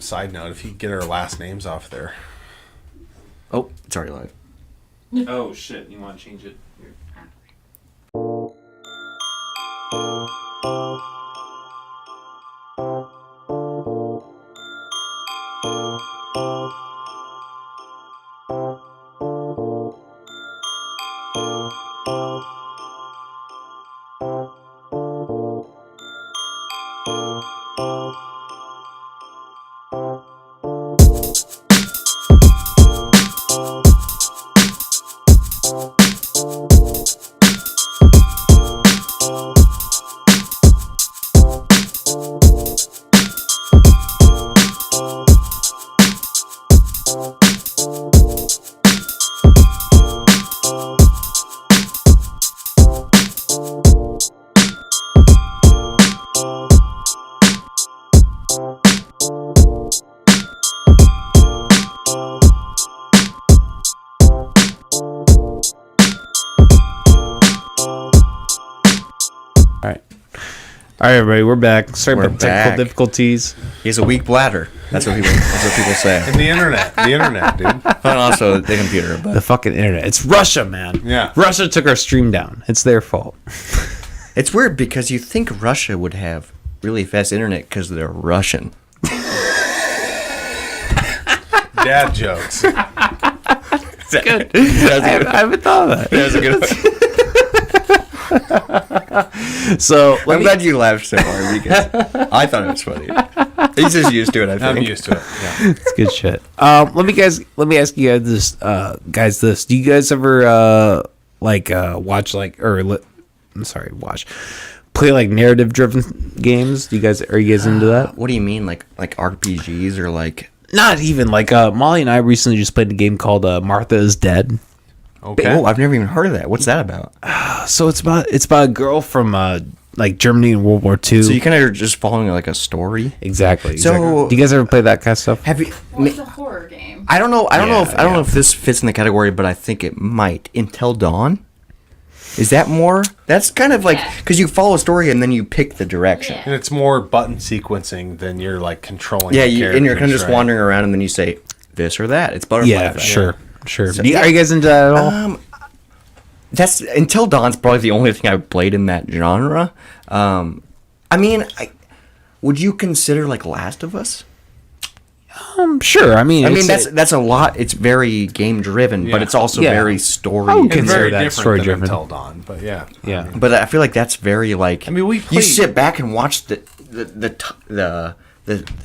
side note, if you get our last names off there. Oh, it's already live. Oh shit! You want to change it? Here. All right, everybody, we're back. Sorry We're about technical back. difficulties. He has a weak bladder. That's what people say. And the internet, dude. But also the computer. But The fucking internet. It's Russia, man. Yeah. Russia took our stream down. It's their fault. it's weird because you think Russia would have really fast internet because they're Russian. Dad jokes. Good. I haven't thought of that. That's a good one. So I'm glad you laughed so hard because I thought it was funny. He's just used to it, I think. I'm used to it. Yeah. it's good shit. Let me ask you guys this. Do you guys ever watch play like narrative driven games? Are you guys into that? What do you mean, like RPGs or like? Not even like Molly and I recently just played a game called Martha is Dead. Okay. Oh, I've never even heard of that. What's that about? So it's about a girl from like Germany in World War II. So you kind of are just following like a story. Exactly. So- do you guys ever play that kind of stuff? Have you? Well, it's a horror game. I don't know. I don't know Yeah. if this fits in the category, but I think it might. Until Dawn. Is that more? That's kind of like because you follow a story and then you pick the direction. Yeah. And it's more button sequencing than you're like controlling. Yeah, the and you're kind of characters, just right? wandering around and then you say this or that. It's butterfly Yeah, effect. sure. So- are you guys into that at all? That's Until Dawn's probably the only thing I've played in that genre. Would you consider like Last of Us? Sure. I mean, That's a lot. It's very game driven, but Yeah. it's also Yeah. very story. I would And consider very that different story-driven. than Until Dawn, but yeah. yeah. But I feel like that's very like. I mean, we you played- sit back and watch the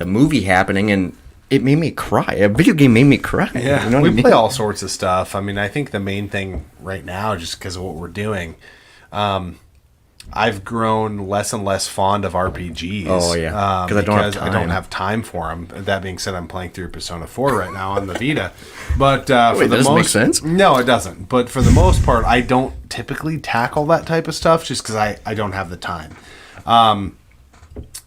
movie happening, and it made me cry. A video game made me cry. Yeah, you know what we I mean? play all sorts of stuff. I mean, I think the main thing right now, just because of what we're doing, I've grown less and less fond of RPGs. Oh, yeah. 'Cause I don't have I don't time. have time for them. That being said, I'm playing through Persona 4 right now on the Vita. But for Wait, the that doesn't most, make sense? No, it doesn't. But for the most part, I don't typically tackle that type of stuff just because I don't have the time.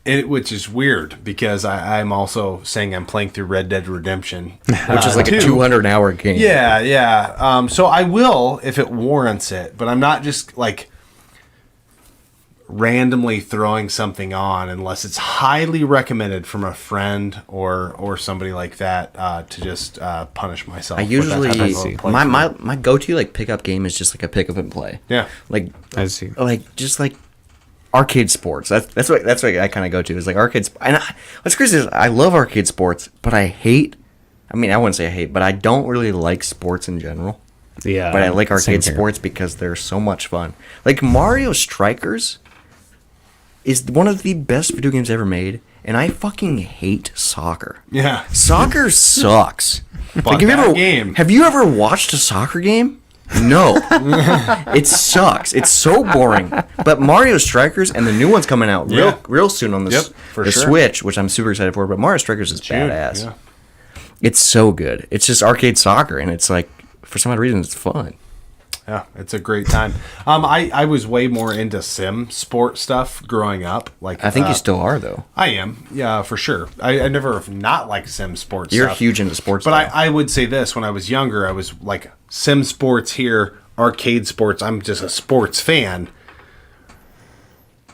Which is weird because I'm also saying I'm playing through Red Dead Redemption, Which is like a 200-hour game. Yeah. So I will if it warrants it, but I'm not just like randomly throwing something on unless it's highly recommended from a friend or somebody like that to just punish myself. I with usually that type of playthrough. my go-to like pickup game is just like a pick up and play. Yeah. Like I see. just like arcade sports. That's what I kind of go to is like arcades. And what's crazy is I love arcade sports, but I wouldn't say I hate, but I don't really like sports in general. Yeah. But I like arcade same here. sports because they're so much fun. Like Mario Strikers is one of the best video games ever made, and I fucking hate soccer. Yeah. Soccer sucks. But that game. Have you ever watched a soccer game? No. It sucks. It's so boring. But Mario Strikers and the new one's coming out real soon on the for the sure. Switch, which I'm super excited for. But Mario Strikers is badass. Yeah. It's so good. It's just arcade soccer, and it's like for some odd reason it's fun. Yeah, it's a great time. I was way more into sim sport stuff growing up. Like I think you still are though. I am, yeah, for sure. I never have not liked sim sports. You're stuff. huge into sports. But though. I would say this: when I was younger, I was like sim sports here, arcade sports. I'm just a sports fan.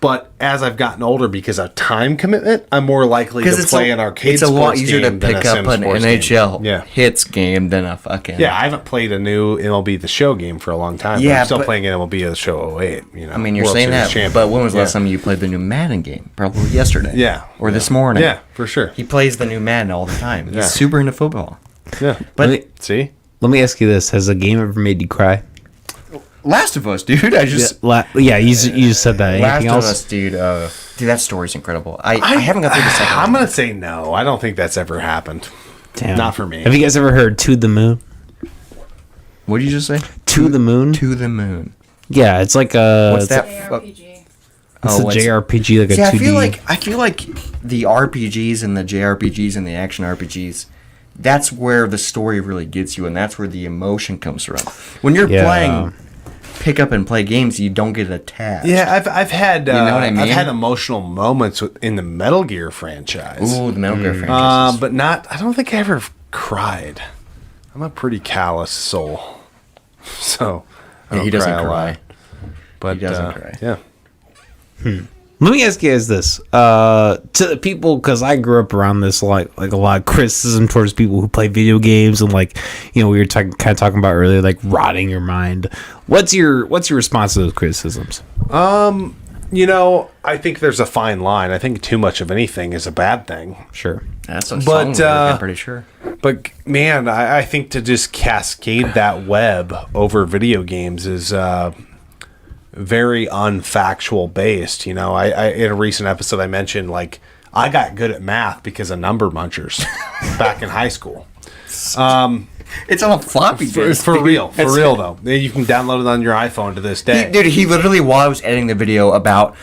But as I've gotten older, because of time commitment, I'm more likely to play an arcade. It's a lot sports easier to game than pick a up Sim an sports NHL game. hits game than a fucking. Yeah, I haven't played a new MLB The Show game for a long time. Yeah, but I'm still but- playing an MLB The Show 08. You know, I mean, you're World saying Series that, champion. but when was the last Yeah. time you played the new Madden game? Probably yesterday. Yeah. Or this morning. Yeah, for sure. He plays the new Madden all the time. He's Yeah. super into football. Yeah. But See? Let me ask you this: has a game ever made you cry? Last of Us, dude. I just Yeah, you just said that. Last Anything of else? Us, dude. Dude, that story's incredible. I haven't got through the second. I'm one. going to say no. I don't think that's ever happened. Damn. Not for me. Have you guys ever heard "To the Moon"? What did you just say? To the Moon? To the moon. Yeah, it's like a. What's it's that? JRPG. It's a JRPG, like a See, 2D. I feel like the RPGs and the JRPGs and the action RPGs, that's where the story really gets you, and that's where the emotion comes from. When you're Yeah. playing pick up and play games, you don't get attached. Yeah, I've had know what I mean? I've had emotional moments in the Metal Gear franchise. Ooh, the Metal Gear franchise. But not. I don't think I ever cried. I'm a pretty callous soul, so I Yeah, don't he doesn't cry a cry. lot. But He doesn't cry. Yeah. Let me ask you guys this: to the people, because I grew up around this, like a lot of criticism towards people who play video games, and we were kind of talking about earlier, like rotting your mind. What's your response to those criticisms? I think there's a fine line. I think too much of anything is a bad thing. Sure. That's a But, song lyric, I'm pretty sure. But man, I think to just cascade that web over video games is very unfactual based. I in a recent episode I mentioned like I got good at math because of number munchers back in high school. It's on a floppy disk. For real though. You can download it on your iPhone to this day. He literally, while I was editing the video about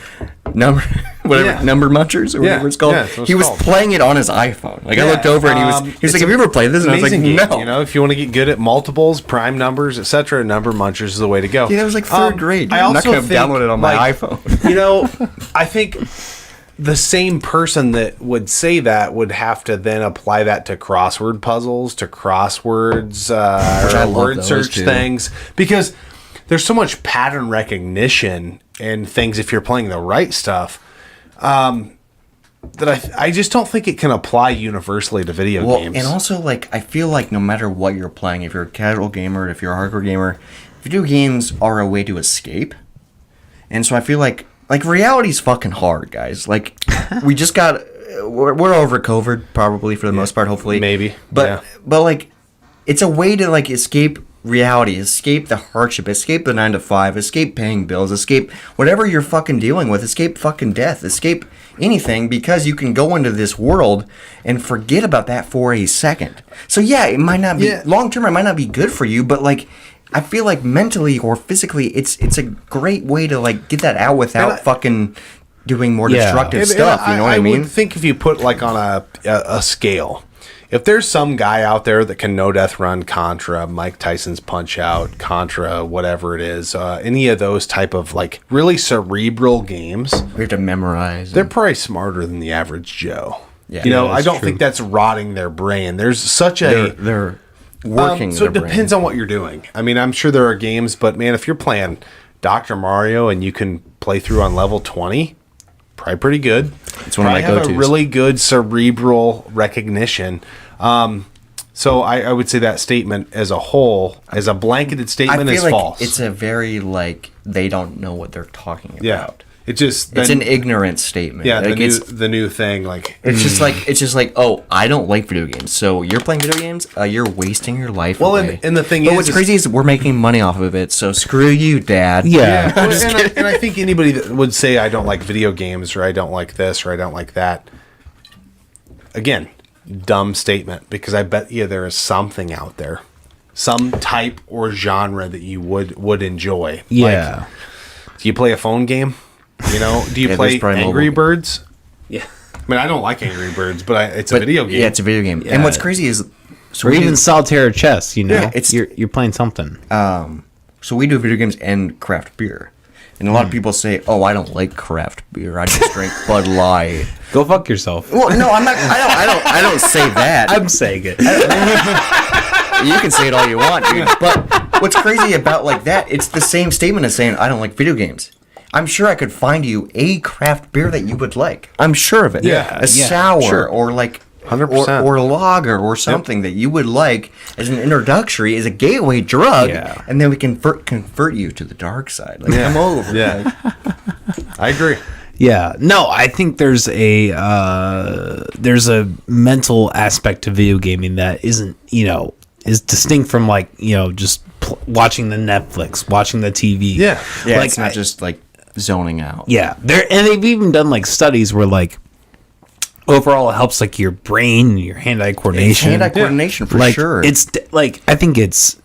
number munchers or whatever it's called, yeah, that's what he it's was called. playing it on his iPhone. Like I looked over and he was it's like, "Have you ever played this?" And I was like, amazing game, "No." if you want to get good at multiples, prime numbers, etc., number munchers is the way to go. Yeah, that was like third grade. Dude. I I'm not also going to think, download it on my like, iPhone. I think the same person that would say that would have to then apply that to crossword puzzles, to crosswords, I or love word those, search too. things, because there's so much pattern recognition and things if you're playing the right stuff. That I just don't think it can apply universally to video games. And also, like, I feel like no matter what you're playing, if you're a casual gamer, if you're a hardcore gamer, video games are a way to escape. And so I feel like reality's fucking hard, guys. Like, we just got, we're over COVID probably for the most part, hopefully. Maybe, But, yeah. but like, it's a way to, like, escape reality, escape the hardship, escape the 9 to 5, escape paying bills, escape whatever you're fucking dealing with, escape fucking death, escape anything, because you can go into this world and forget about that for a second. So yeah, it might not be long term, it might not be good for you, but like I feel like mentally or physically it's a great way to like get that out without fucking doing more destructive stuff, you know what I mean? would think if you put like on a scale, if there's some guy out there that can no death run Contra, Mike Tyson's Punch Out, Contra, whatever it is, any of those type of like really cerebral games, We have to memorize. they're probably smarter than the average Joe. Yeah. I don't true. think that's rotting their brain. There's such a they're working. so it their depends on what you're doing. I mean, I'm sure there are games, but man, if you're playing Dr. Mario and you can play through on level 20, probably pretty good. It's one of my Probably have go-tos. a really good cerebral recognition. So I would say that statement as a whole, as a blanketed I statement, feel is like false. it's a very like they don't know what they're talking about. yeah, it just It's an ignorant statement. yeah like the new thing like it's just like oh, I don't like video games. So you're playing video games, you're wasting your life. Well, away. and the thing but is, what's crazy is we're making money off of it. So screw you, Dad. Yeah. Well, and I think anybody that would say I don't like video games or I don't like this or I don't like that, again, dumb statement, because I bet you there is something out there, some type or genre that you would enjoy. Yeah. Like, do you play a phone game? Do you Yeah, play there's probably Angry mobile. Birds? Yeah. I mean, I don't like Angry Birds, but it's a But, video game. Yeah, it's a video game. Yeah. And what's crazy is so Or we even do- solitaire chess, Yeah, it's you're playing something. so we do video games and craft beer. And a lot of people say, "Oh, I don't like craft beer. I just drink Bud Light." Go fuck yourself. Well, no, I'm not. I don't say that. I'm saying it. You can say it all you want, dude. But what's crazy about like that? It's the same statement as saying I don't like video games. I'm sure I could find you a craft beer that you would like. I'm sure of it. Yeah, a sour sure. or like 100%. or lager or something that you would like as an introductory, as a gateway drug, Yeah. and then we can convert you to the dark side. Like, come over. Yeah. I agree. Yeah, no, I think there's a mental aspect to video gaming that isn't, is distinct from like, just watching the Netflix, watching the TV. Yeah. Yeah, like, it's not just like zoning out. Yeah, and they've even done like studies where like overall it helps like your brain and your hand-eye coordination. Hand-eye coordination for like, sure. It's like I think it's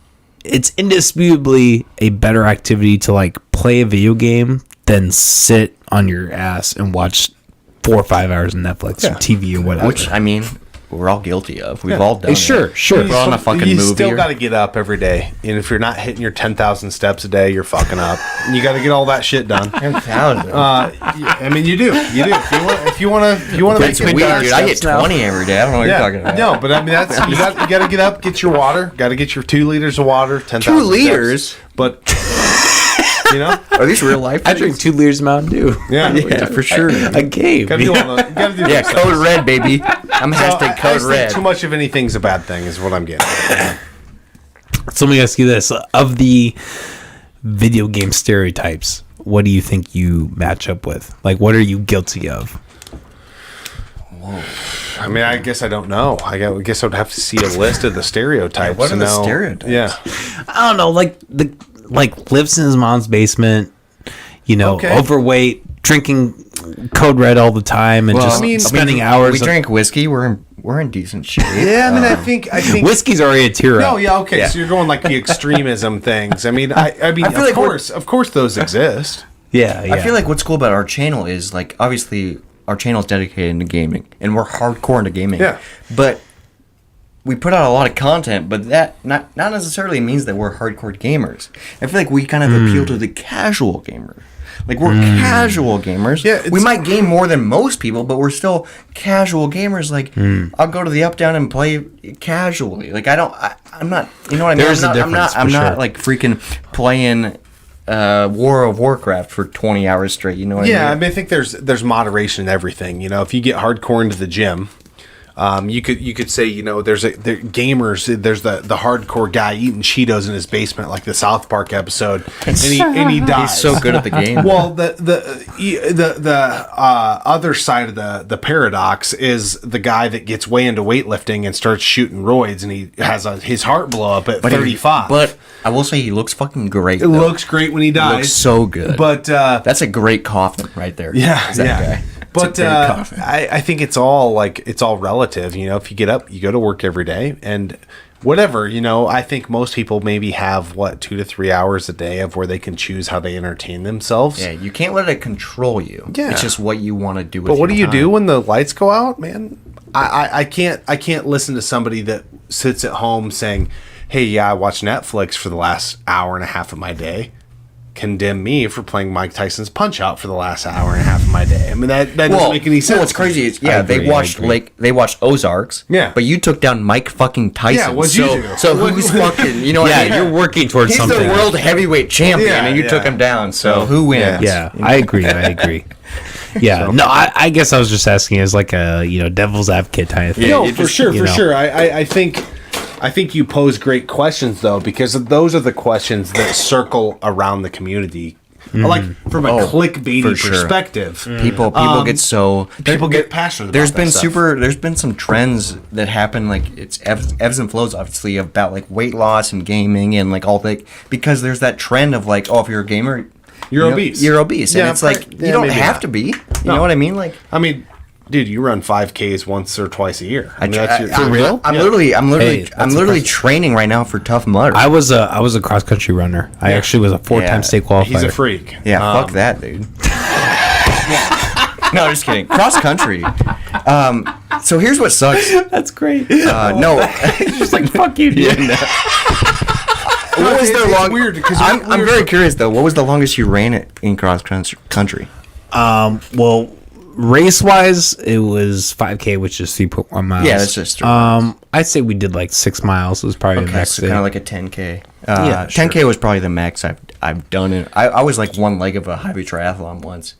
indisputably a better activity to like play a video game than sit on your ass and watch 4 or 5 hours of Netflix or TV or whatever. Which, I mean, we're all guilty of. We've all done it. Sure. Put on a fucking you movie. still or- got to get up every day, and if you're not hitting your 10,000 steps a day, you're fucking up. And you got to get all that shit done. 10,000. I mean, you do. If you want to That's make weird, dude. I get now. 20 every day. I don't know what you're talking about. No, but I mean that's you got to get up, get your water, got to get your 2 liters of water, 10,000 2 liters? steps. But Are these real life? I drink 2 liters of Mountain Dew. yeah, Yeah, for sure. A game. Gotta do all the, gotta do Yeah, those code things. red, baby. I'm So hashtag I code just red. think too much of anything's a bad thing is what I'm getting at. So let me ask you this: of the video game stereotypes, what do you think you match up with? Like, what are you guilty of? I mean, I guess I don't know. I guess I would have to see a list of the stereotypes. What are to the know. stereotypes? Yeah. I don't know, like lives in his mom's basement, Okay. overweight, drinking code red all the time, and Well, just I mean, spending hours. We drink whiskey. We're in decent shape. Yeah, I mean, I think Whiskey's already a tier No, up. yeah, okay. Yeah. So you're going like the extremism things. I mean, I mean, feel like of course, those exist. Yeah, yeah. I feel like what's cool about our channel is like obviously our channel is dedicated to gaming and we're hardcore into gaming. Yeah. But we put out a lot of content, but that not necessarily means that we're hardcore gamers. I feel like we kind of appeal to the casual gamer. Like we're casual gamers. Yeah, we it's- might game more than most people, but we're still casual gamers. Like I'll go to the up down and play casually. Like I'm not. You know what I mean? There's a I'm difference, not for sure. like freaking playing War of Warcraft for 20 hours straight. You know what Yeah, I I mean? mean, I think there's moderation in everything. If you get hardcore into the gym, you could say there's gamers. There's the hardcore guy eating Cheetos in his basement, like the South Park episode, and he dies. He's so good at the game. Well, the other side of the paradox is the guy that gets way into weightlifting and starts shooting roids, and he has his heart blow up at 35. But I will say he looks fucking great. it looks great when he dies. looks so good. But That's a great coffin right there. yeah, Is that yeah. guy. But It's a great coffin. I think it's all relative. If you get up, you go to work every day, and whatever. I think most people maybe have 2 to 3 hours a day of where they can choose how they entertain themselves. Yeah, you can't let it control you. Yeah. It's just what you want to do with But what do your you do time. when the lights go out, man? I can't listen to somebody that sits at home saying, "Hey, yeah, I watched Netflix for the last hour and a half of my day." Condemn me for playing Mike Tyson's Punch Out for the last hour and a half of my day. I mean that doesn't make any sense. Well, what's crazy is I they agree, watched I agree. they watched Ozarks. Yeah. But you took down Mike fucking Tyson. Yeah, what'd you so, do? So who's fucking? You know what I Yeah, mean? you're working towards He's something. the world heavyweight champion, Yeah, and you yeah. took him down. So who wins? Yeah, I agree. Yeah, no, I guess I was just asking as like a devil's advocate type of thing. No, you for just- sure, you for know. sure. I think you pose great questions though, because those are the questions that circle around the community. Like from a clickbaity for sure. perspective, People get so people get passionate. There's about that been stuff. there's been some trends that happen, like it's ebbs and flows obviously about like weight loss and gaming and like all that, because there's that trend of like, oh, if you're a gamer You're obese. You're obese. And Yeah, it's like yeah, you don't maybe have not. to be. You No. know what I mean? Like I mean, dude, you run 5Ks once or twice a year. I mean, that's your, For real? I'm Yeah. literally Hey, that's impressive. training right now for Tough Mudder. I was a cross country runner. I actually was a 4-time Yeah, state qualifier. He's a freak. Yeah, fuck that, dude. No, just kidding. Cross country. So here's what sucks. That's great. No, just like fuck you, dude. what was the it's long? weird, because I'm very curious though. What was the longest you ran it in cross country? Well, race wise, it was 5K, which is 3.1 miles. Yeah, that's just I'd say we did like 6 miles. It was probably the Okay, next so thing. kind of like a 10K. Yeah, 10K was probably the max I've done it. I was like one leg of a hobby triathlon once.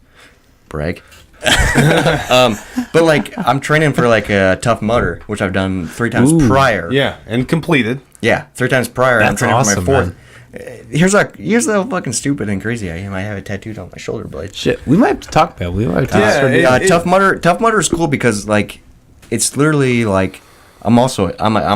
Brag. But like I'm training for like a Tough Mudder, which I've done 3 times prior. Yeah, and completed. Yeah, 3 times prior. That's I'm training awesome, for my 4th. Here's how fucking stupid and crazy I am. I have it tattooed on my shoulder blade. Shit, we might have to talk about it. We might have to Yeah, Tough Mudder is cool because like it's literally like I'm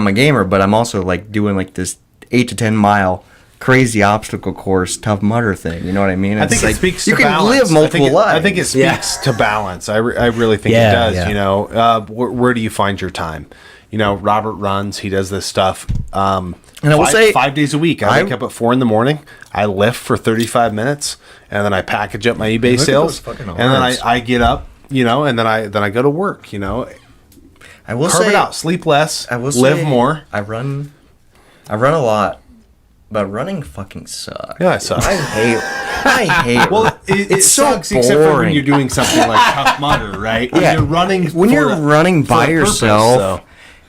a gamer, but I'm also like doing like this 8 to 10 mile crazy obstacle course Tough Mudder thing. You know what I mean? I think like, it speaks you to can balance. live multiple lives. I think it speaks to balance. I really think it does. You know, where do you find your time? You know, Robert runs. He does this stuff. And I will say 5 days a week. I wake up at 4 a.m. I lift for 35 minutes, and then I package up my eBay sales, and then I get up. You know, and then I go to work. You know, I will carve say it out. Sleep less. I will live say more. I run a lot, but running fucking sucks. Yeah, it sucks. I hate. Well, it so sucks except for when boring. you're doing something like Tough Mudder, right? When Yeah. you're running. When you're running by for a purpose, yourself.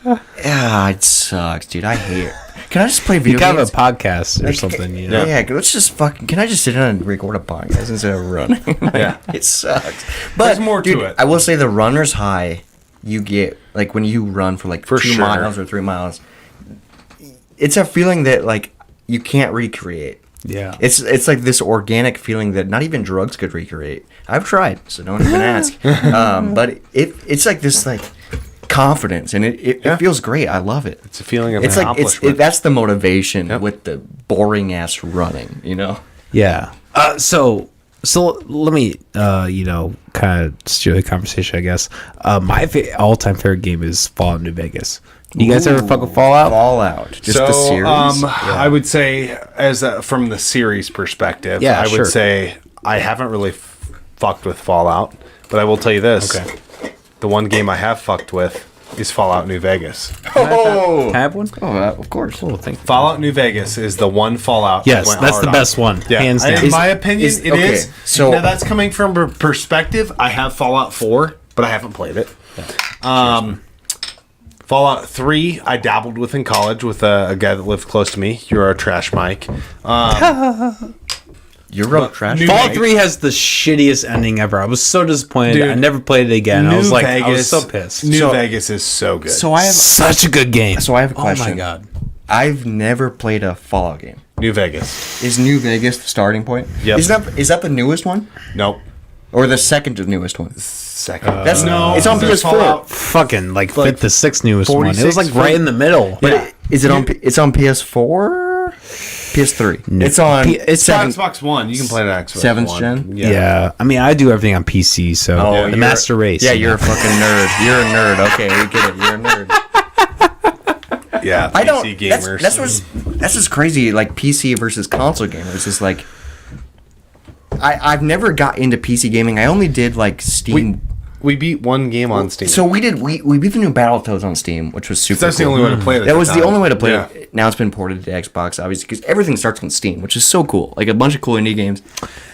so. Yeah, it sucks, dude. I hate it. Can I just play video You can have games? a podcast or something, you know? Yeah, let's just fucking. Can I just sit down and record a podcast instead of running? Like, Yeah. it sucks. But There's more to dude, it. I will say the runner's high you get like when you run for like 2 sure. miles or 3 miles. It's a feeling that like you can't recreate. Yeah. It's like this organic feeling that not even drugs could recreate. I've tried, so don't even ask. But it's like this like confidence, and it feels great. I love it. It's a feeling of It's like accomplishment. that's the motivation with the boring ass running, you know. Yeah. So let me, kind of steer the conversation, I guess. My all-time favorite game is Fallout New Vegas. You guys ever fuck with Fallout? Fallout, just the series. I would say, from the series perspective, Yeah, I would sure. say I haven't really fucked with Fallout, but I will tell you this: the one game I have fucked with is Fallout New Vegas. Oh, Can I have one? of course. Cool, thank you. Fallout New Vegas is the one Fallout. Yes, that went that's hard the on. best one, hands down. In my opinion, it is. okay, so- now that's coming from a perspective. I have Fallout 4, but I haven't played it. Fallout 3, I dabbled with in college with a guy that lived close to me. You're a trash Mike. You're up trash. New Fallout Vegas- 3 has the shittiest ending ever. I was so disappointed. Dude, I never played it again. I was so pissed. New Vegas is so good. So I have Such a good game. So I have a Oh question. my god. I've never played a Fallout game. New Vegas. Is New Vegas the starting point? Yep. Is that the newest one Nope. or the second to newest one? Second. That's no. It's on there's PS4. Fallout. Fucking fifth to sixth newest one. It 46, was like right in the middle. But is it on? It's on PS4, PS3. No. It's on. It's seven- Xbox One. You can play it on Xbox 7th One. gen? Yeah. I mean, I do everything on PC, so the you're- master race. Yeah, you you're know? a fucking nerd. You're a nerd. Okay, we get it. You're a nerd. Yeah. I don't. PC gamers. That's just crazy. Like PC versus console gamers is like. I've never got into PC gaming. I only did like Steam. We beat one game on Steam. So we beat the new Battletoads on Steam, which was super. that's the cool. only way to play it. at That was the time. only way to play Yeah. it. Now it's been ported to Xbox, obviously, because everything starts on Steam, which is so cool. Like a bunch of cool indie games.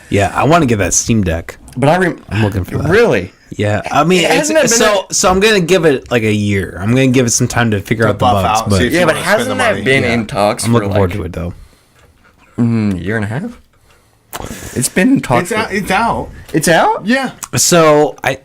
Yeah, I want to get that Steam Deck. But I'm looking for that. Really? Yeah, I mean, Hasn't it been so I'm gonna give it like a year. I'm gonna give it some time to figure out the buff bugs. out, But see if Yeah, you but wanna spend hasn't the that money. been Yeah. in talks I'm for looking forward like to it though. a year and a half? It's been in talks. It's out. It's out. It's out? Yeah. So I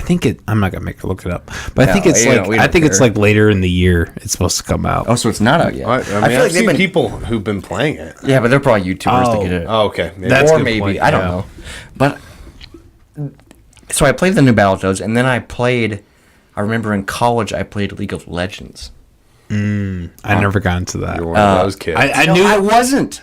think it. I'm not gonna make her look it up, but I think No, it's you know, like we I don't think it's care. like later in the year. It's supposed to come out. Oh, so it's not out yet. I feel mean, I've like seen people who've been playing it. Yeah, but they're probably YouTubers Oh. to get it. Oh, okay. Maybe. That's a or good maybe point, I don't yeah. know. But so I played the new Battletoads, and then I remember in college I played League of Legends. I never got into that. You're one of those kids. I No, knew I wasn't.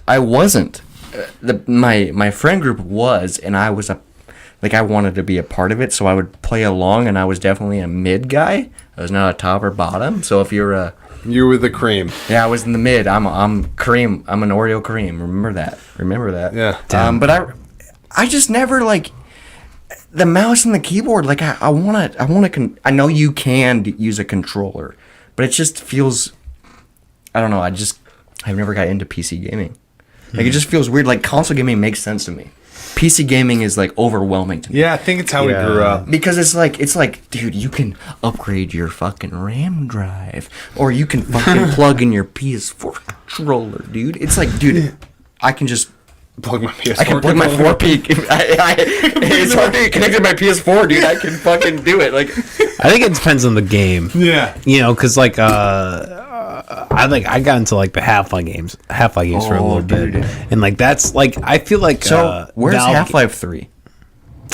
My friend group was, and I was I wanted to be a part of it, so I would play along, and I was definitely a mid guy. I was not a top or bottom. So if you're You were the cream. yeah, I was in the mid. I'm cream. I'm an Oreo cream. Remember that. Yeah. But I just never like the mouse and the keyboard. Like I want to. I know you can use a controller, but it just feels. I don't know. I've never got into PC gaming. Like it just feels weird. Like console gaming makes sense to me. PC gaming is like overwhelming to me. Yeah, I think it's how we grew up. Because it's like, dude, you can upgrade your fucking RAM drive, or you can fucking plug in your PS4 controller, dude. It's like, dude, I can just Plug my PS4. I can plug my 4P. It's hard to connect to my PS4, dude. I can fucking do it. Like, I think it depends on the game. Yeah. You know, because like I got into like the Half-Life games for a little bit, and like that's like I feel like so where's Valve- Half-Life 3?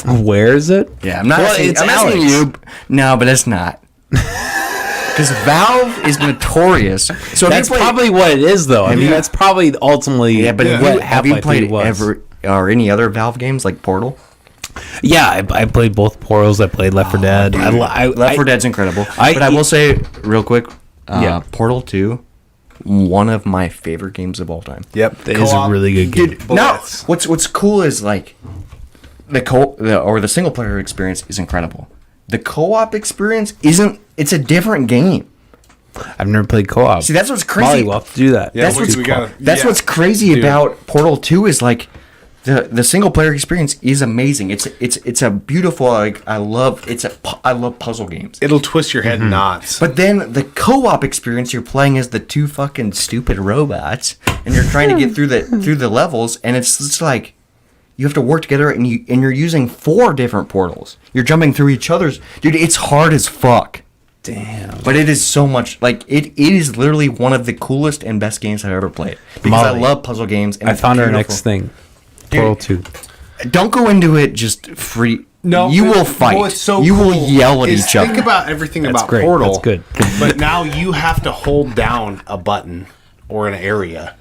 Where is it? Yeah, I'm not. Well, asking, it's I'm asking Alex. you. No, but it's not. Because Valve is notorious. So That's if you play, probably what it is, though. I mean, Yeah. that's probably ultimately yeah. But what have you Half-Life 3 played was. ever or any other Valve games like Portal? Yeah, I played both Portals. I played Left 4 Dead. Left 4 Dead's incredible. I- But I will say real quick, Yeah. Portal 2, one of my favorite games of all time. Yep. That is a really good game. Dude, now what's cool is like the single player experience is incredible. The co-op experience isn't. It's a different game. I've never played co-op. See, that's what's crazy. Molly, we'll have to do that. Yeah, That's what's yeah. what's crazy Dude. about Portal 2 is like the single player experience is amazing. It's a beautiful like I love puzzle games. It'll twist your head in knots. But then the co-op experience, you're playing as the two fucking stupid robots, and you're trying to get through the levels, and it's just like you have to work together, and you're using 4 different portals. You're jumping through each other's. Dude, it's hard as fuck. Damn. But it is so much like it is literally one of the coolest and best games I've ever played because Molly, I love puzzle games. And I it's found our beautiful. next thing. Portal 2. Don't go into it just free. No, you will but fight. what's so you will cool yell at is each other. Think about everything That's about great. Portal. That's good. But now you have to hold down a button or an area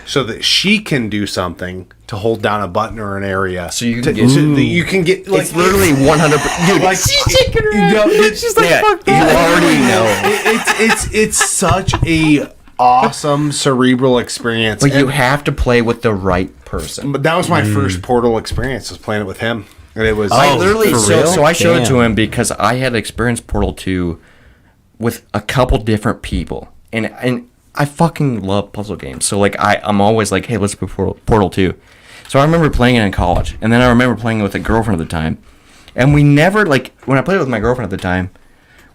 so that she can do something to hold down a button or an area. So you to, can get- so that you can get like It's literally 100%. Dude, like She's like, yeah, fuck you that. already know. it's such a awesome cerebral experience. But you And- have to play with the right person. but that was my first Portal experience. Was playing it with him, and it was I literally for so, real? so I showed it to Damn. him because I had experienced Portal 2 with a couple different people, and I fucking love puzzle games. So like I'm always like, hey, let's play Portal 2. So I remember playing it in college, and then I remember playing it with a girlfriend at the time, and we never like when I played it with my girlfriend at the time,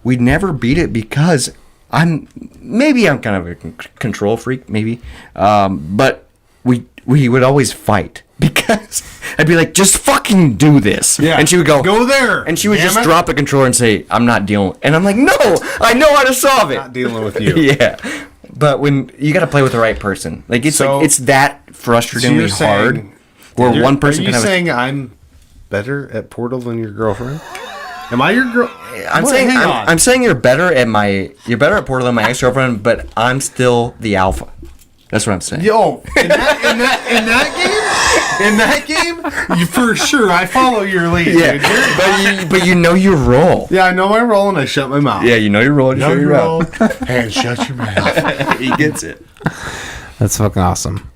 we never beat it because I'm kind of a control freak maybe, but we would always fight. Because I'd be like, just fucking do this. Yeah. And she would go there. and she would damn just it. drop the controller and say, I'm not dealing. And I'm like, no, I know how to solve it. Not dealing with you. Yeah. But when you got to play with the right person, like it's So- like it's that frustratingly So hard. saying- Where one person Are can you have. saying I'm better at Portal than your girlfriend? Am I your girl? I'm Wait, saying hang on. I'm saying you're better at Portal than my ex girlfriend, but I'm still the alpha. That's what I'm saying. Yo, in that game, you for sure. I follow your lead. Yeah, Dude. You're- but you know your role. yeah, I know my role, and I shut my mouth. Yeah, you know your role. You know show your your role, role. and shut your mouth. He gets it. That's fucking awesome.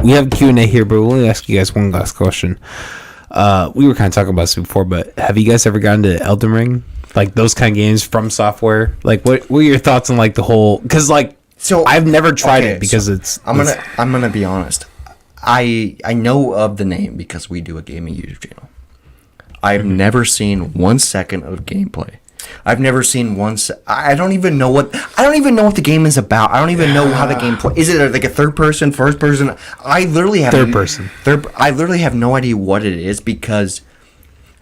We have Q&A here, but we'll ask you guys one last question. We were kind of talking about this before, but have you guys ever gotten to Elden Ring? Like those kind of games from software? Like what are your thoughts on like the whole, because like So I've never tried okay, it because so it's I'm gonna be honest. I know of the name because we do a gaming YouTube channel. I've never seen 1 second of gameplay. I've never seen I don't even know what the game is about. I don't even know how the game is. It like a third person, first person? I literally have Third person. I literally have no idea what it is because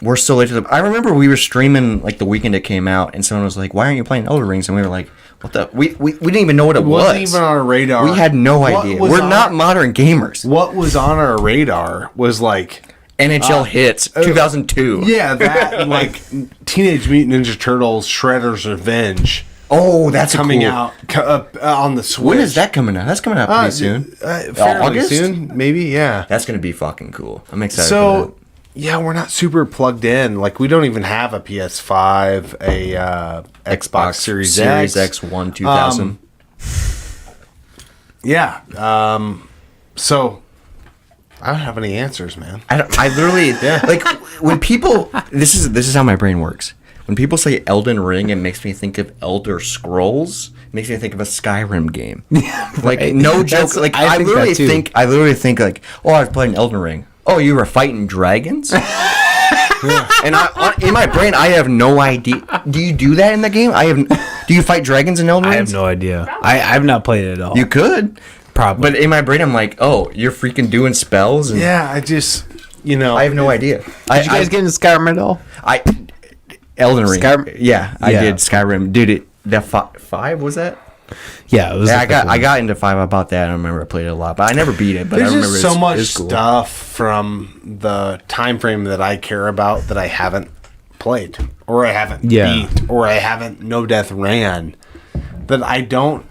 we're so late to the. I remember we were streaming like the weekend it came out, and someone was like, "Why aren't you playing Elder Rings?" And we were like, "What the? We didn't even know what it wasn't was. even on our radar. We had no What idea. was We're on- not modern gamers." What was on our radar was like, NHL hits 2002. yeah, that like Teenage Mutant Ninja Turtles Shredder's Revenge Oh, that's coming cool. out on the Switch. When is that coming out? That's coming out pretty soon. Fairly August? soon, maybe. Yeah. That's gonna be fucking cool. I'm excited. for So, yeah, we're not super plugged in. Like, we don't even have a PS5, a that. Xbox Series X 1 2000. Yeah. So, I don't have any answers, man. I literally like when people. This is how my brain works. When people say Elden Ring, it makes me think of Elder Scrolls. It makes me think of a Skyrim game. Like Right. no joke. That's- Like I I think literally that too. think like, oh, I was playing Elden Ring. Oh, you were fighting dragons. And in my brain, I have no idea. Do you do that in the game? Do you fight dragons in Elden Ring? I have no idea. I've not played it at all. You could. Probably. But in my brain, I'm like, oh, you're freaking doing spells? And Yeah, I just, you know, I have no idea. Did you guys get into Skyrim at all? Elden Ring. Skyrim? Yeah, I Yeah. did Skyrim. Dude, that 5 was that? Yeah, it was. Yeah, a quick I one. got into 5 about that. I remember I played it a lot, but I never beat it. But there's I remember just so it's, much it's cool. stuff from the time frame that I care about that I haven't played, or I haven't beat, or I haven't No Death ran, that I don't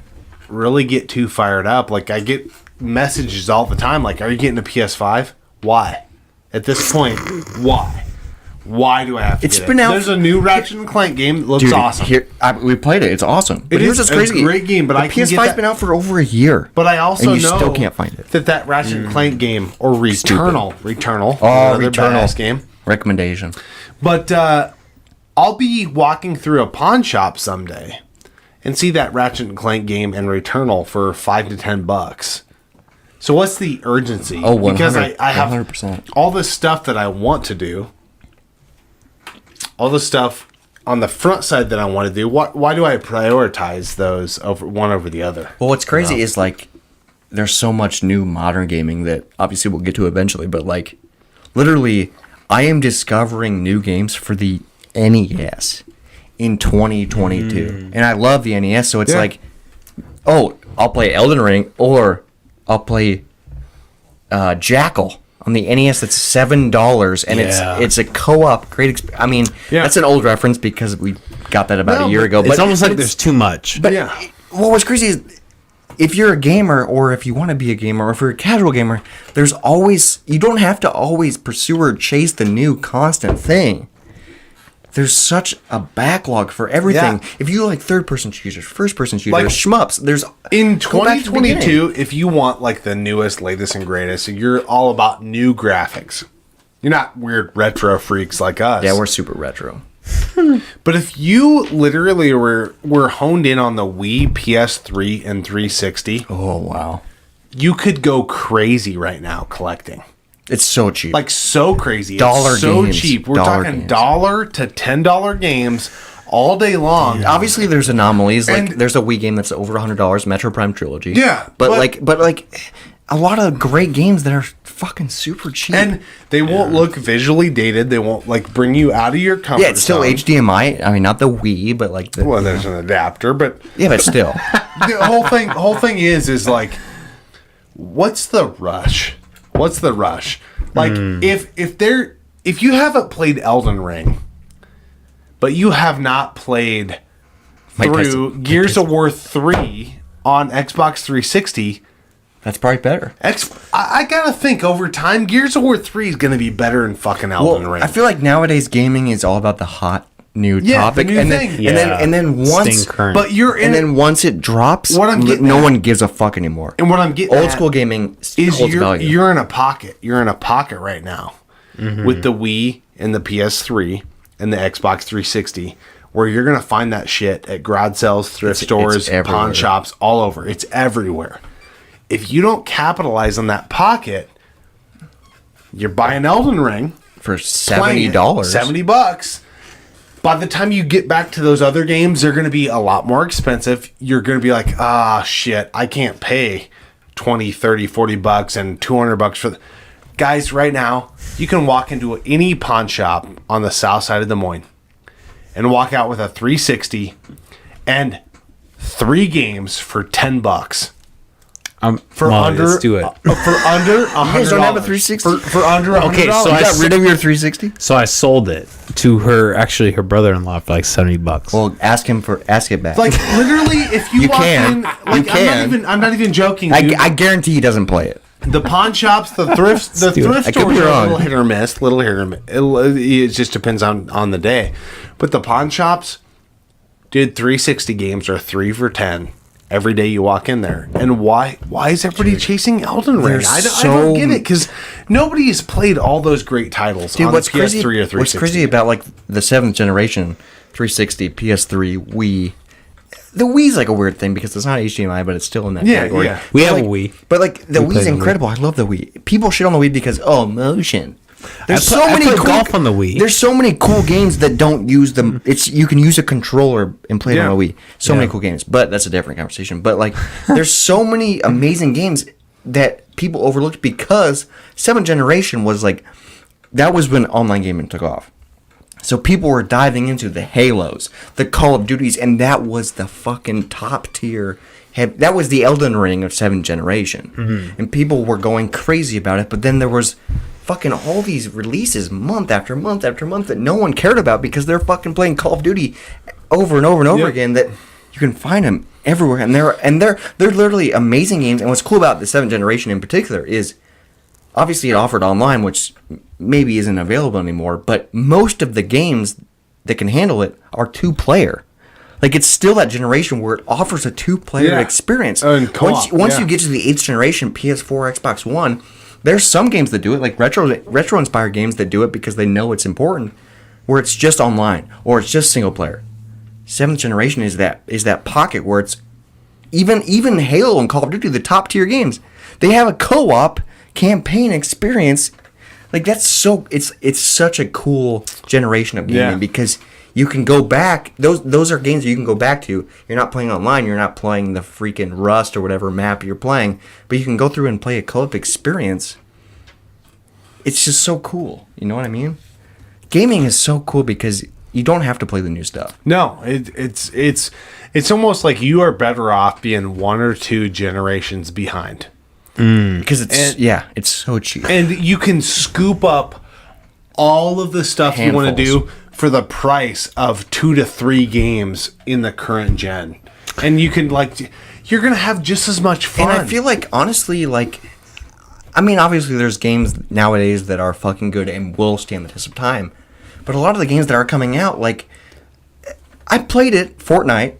really get too fired up. Like, I get messages all the time, like, are you getting a PS5? Why? At this point, why? Why do I have to It's get been it? out- There's a new Ratchet and Clank game that looks Dude, awesome. we played it. It's awesome. But It here's is what's a crazy. great game, but the I can get PS5's that- been out for over a year. But I also and you know still can't find it. that Ratchet and Clank game, or Returnal, Oh, another Returnal. badass game. Recommendation. But I'll be walking through a pawn shop someday and see that Ratchet and Clank game and Returnal for $5 to $10. So what's the urgency? Oh, 100, because I have 100%. all this stuff that I want to do, all the stuff on the front side that I want to do. Why do I prioritize those over the other? Well, what's crazy is like there's so much new modern gaming that obviously we'll get to eventually, but like literally I am discovering new games for the NES in 2022. And I love the NES, so it's Yeah. like, oh, I'll play Elden Ring or I'll play Jackal on the NES. That's $7 and Yeah. it's a co-op great I mean, Yeah. that's an old reference because we got that about No, a year but ago, It's almost like there's too much. but Yeah. well, what's crazy is if you're a gamer or if you want to be a gamer or if you're a casual gamer, there's always, you don't have to always pursue or chase the new constant thing. There's such a backlog for everything. Yeah. If you like third-person shooters, first-person shooters, Like, shmups, there's In go back to the beginning. 2022, if you want like the newest, latest, and greatest, you're all about new graphics. You're not weird retro freaks like us. Yeah, we're super retro. But if you literally were honed in on the Wii, PS3, and 360, Oh wow, you could go crazy right now collecting. it's so cheap. Like, so crazy. Dollar It's so games. cheap. We're Dollar talking games. $1 to $10 games all day long. obviously there's anomalies. Like And- there's a Wii game that's over $100, Metro Prime Trilogy. Yeah, but but- like a lot of great games that are fucking super cheap. And they won't look visually dated. They won't like bring you out of your comfort yeah, it's still zone. HDMI. I mean, not the Wii, but like the Well, there's an adapter, but yeah, but still. the whole thing is like, what's the rush? What's the rush? Like, if you haven't played Elden Ring, but you have not played Mike through Tyson. Gears of War 3 on Xbox 360, That's probably better. I gotta think over time, Gears of War 3 is gonna be better than fucking Elden Ring. I feel like nowadays gaming is all about the hot new Yeah, topic, the new and thing. then, Yeah. and then Staying once, current. but you're in and it, then once it drops, What I'm getting no at- one gives a fuck anymore. and what I'm getting Old at school gaming is holds value. you're in a pocket. You're in a pocket right now with the Wii and the PS3 and the Xbox 360, where you're gonna find that shit at garage sales, thrift It's stores, pawn everywhere. shops, all over. It's everywhere. If you don't capitalize on that pocket, you're buying Elden Ring for playing it, $70. $70. By the time you get back to those other games, they're going to be a lot more expensive. You're going to be like, shit, I can't pay 20, 30, 40 bucks and 200 bucks for guys, right now, you can walk into any pawn shop on the south side of Des Moines and walk out with a 360 and 3 games for 10 bucks. For under, let's do it. For under $100. You guys don't have a 360? For under $100. Okay, so You I got rid of your 360? So I sold it to her brother-in-law for like $70. Well, ask it back. Like, literally, if you, You walk can. in, like, You can. I'm not even joking, dude. I guarantee he doesn't play it. The pawn shops, the thrift do it. thrift I could stores be are a wrong. little hit or miss. It just depends on the day. But the pawn shops, dude, 360 games are 3 for 10 every day you walk in there. And why is everybody chasing Elden Ring? there's I don't so- get it, because nobody has played all those great titles Dude, on what's the PS3 crazy? or 360. What's crazy about like the 7th generation 360, PS3, Wii. The Wii's like a weird thing because it's not HDMI, but it's still in that Yeah, category. yeah. We But have a like- Wii. But like the We Wii's play the Wii. incredible. I love the Wii. People shit on the Wii because motion. There's I play golf on the Wii. There's so many cool games that don't use them. You can use a controller and play it on a Wii. So many cool games, but that's a different conversation. But like, there's so many amazing games that people overlooked because 7th generation was like, that was when online gaming took off. So people were diving into the Halos, the Call of Duties, and that was the fucking top tier. That was the Elden Ring of 7th generation. And people were going crazy about it, but then there was fucking all these releases month after month after month that no one cared about because they're fucking playing Call of Duty over and over and over again, that you can find them everywhere. And they're literally amazing games. And what's cool about the 7th generation in particular is obviously it offered online, which maybe isn't available anymore, but most of the games that can handle it are 2-player. Like, it's still that generation where it offers a 2-player experience. And co-op, once you get to the 8th generation, PS4, Xbox One, there's some games that do it, like retro-inspired games that do it because they know it's important, where it's just online or it's just single player. 7th generation is that pocket where it's even Halo and Call of Duty, the top tier games, they have a co-op campaign experience. Like, that's so it's such a cool generation of gaming because you can go back. Those are games that you can go back to. You're not playing online. You're not playing the freaking Rust or whatever map you're playing, but you can go through and play a co-op experience. It's just so cool. You know what I mean? Gaming is so cool because you don't have to play the new stuff. No, it's almost like you are better off being 1 or 2 generations behind. Because it's so cheap. And you can scoop up all of the stuff you want to do for the price of 2 to 3 games in the current gen. And you can, like, you're going to have just as much fun. And I feel like, honestly, like, I mean, obviously there's games nowadays that are fucking good and will stand the test of time. But a lot of the games that are coming out, like, I played it, Fortnite.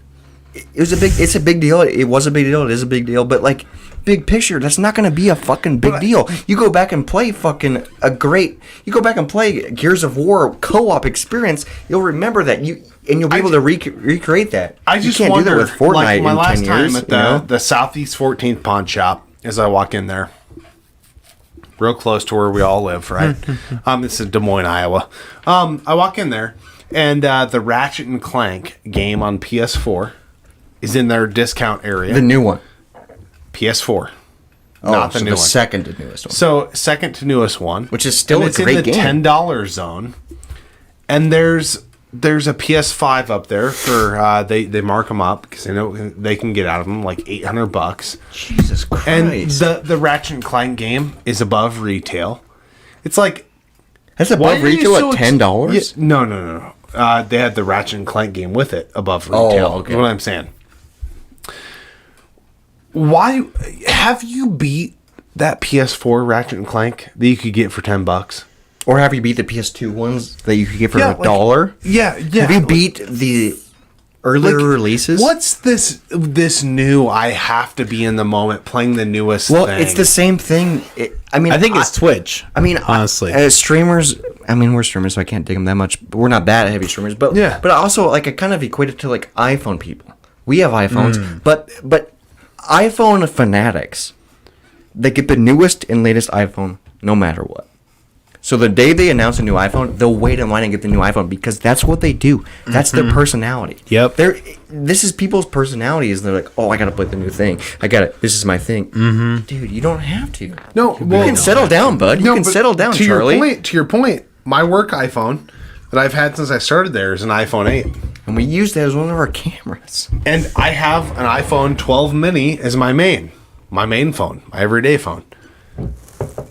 It's a big deal. It was a big deal. It is a big deal. But, like, big picture, that's not going to be a fucking big deal. You go back and play you go back and play Gears of War co-op experience, you'll remember that, and you'll be able to recreate that. I just can't wonder, do that with Fortnite like my in last 10 time years, at the Southeast 14th pawn shop, as I walk in there, real close to where we all live, right? This is Des Moines, Iowa. I walk in there, and the Ratchet and Clank game on PS4 is in their discount area. The new one. PS4. Oh, not the so new the one. second to newest one. So, second to newest one. Which is still and a it's great in the game. $10 zone. And there's a PS5 up there for, they mark them up because they know they can get out of them like $800. Jesus Christ. And the Ratchet and Clank game is above retail. It's like... That's above retail at $10? Yeah, no. They had the Ratchet and Clank game with it above retail. Oh, okay. Is what I'm saying. Why have you beat that PS4 Ratchet and Clank that you could get for $10? Or have you beat the PS2 ones that you could get for $1? Yeah. Have you beat the earlier releases? What's this new? I have to be in the moment playing the newest. Well, thing. it's the same thing. I think it's Twitch. I mean, honestly, as streamers, I mean, we're streamers, so I can't dig them that much. But we're not that heavy streamers. But yeah. But also, like, I kind of equate it to like iPhone people. We have iPhones, but iPhone fanatics, they get the newest and latest iPhone no matter what. So the day they announce a new iPhone, they'll wait in line and get the new iPhone because that's what they do. That's their personality. Yep. This is people's personalities. They're like, oh, I got to play the new thing. I got it. This is my thing. Mm-hmm. Dude, you don't have to. No, you can settle down, bud. You can settle down, Charlie. To your point, my work iPhone that I've had since I started there is an iPhone 8. And we use that as one of our cameras. And I have an iPhone 12 mini as my main phone, my everyday phone.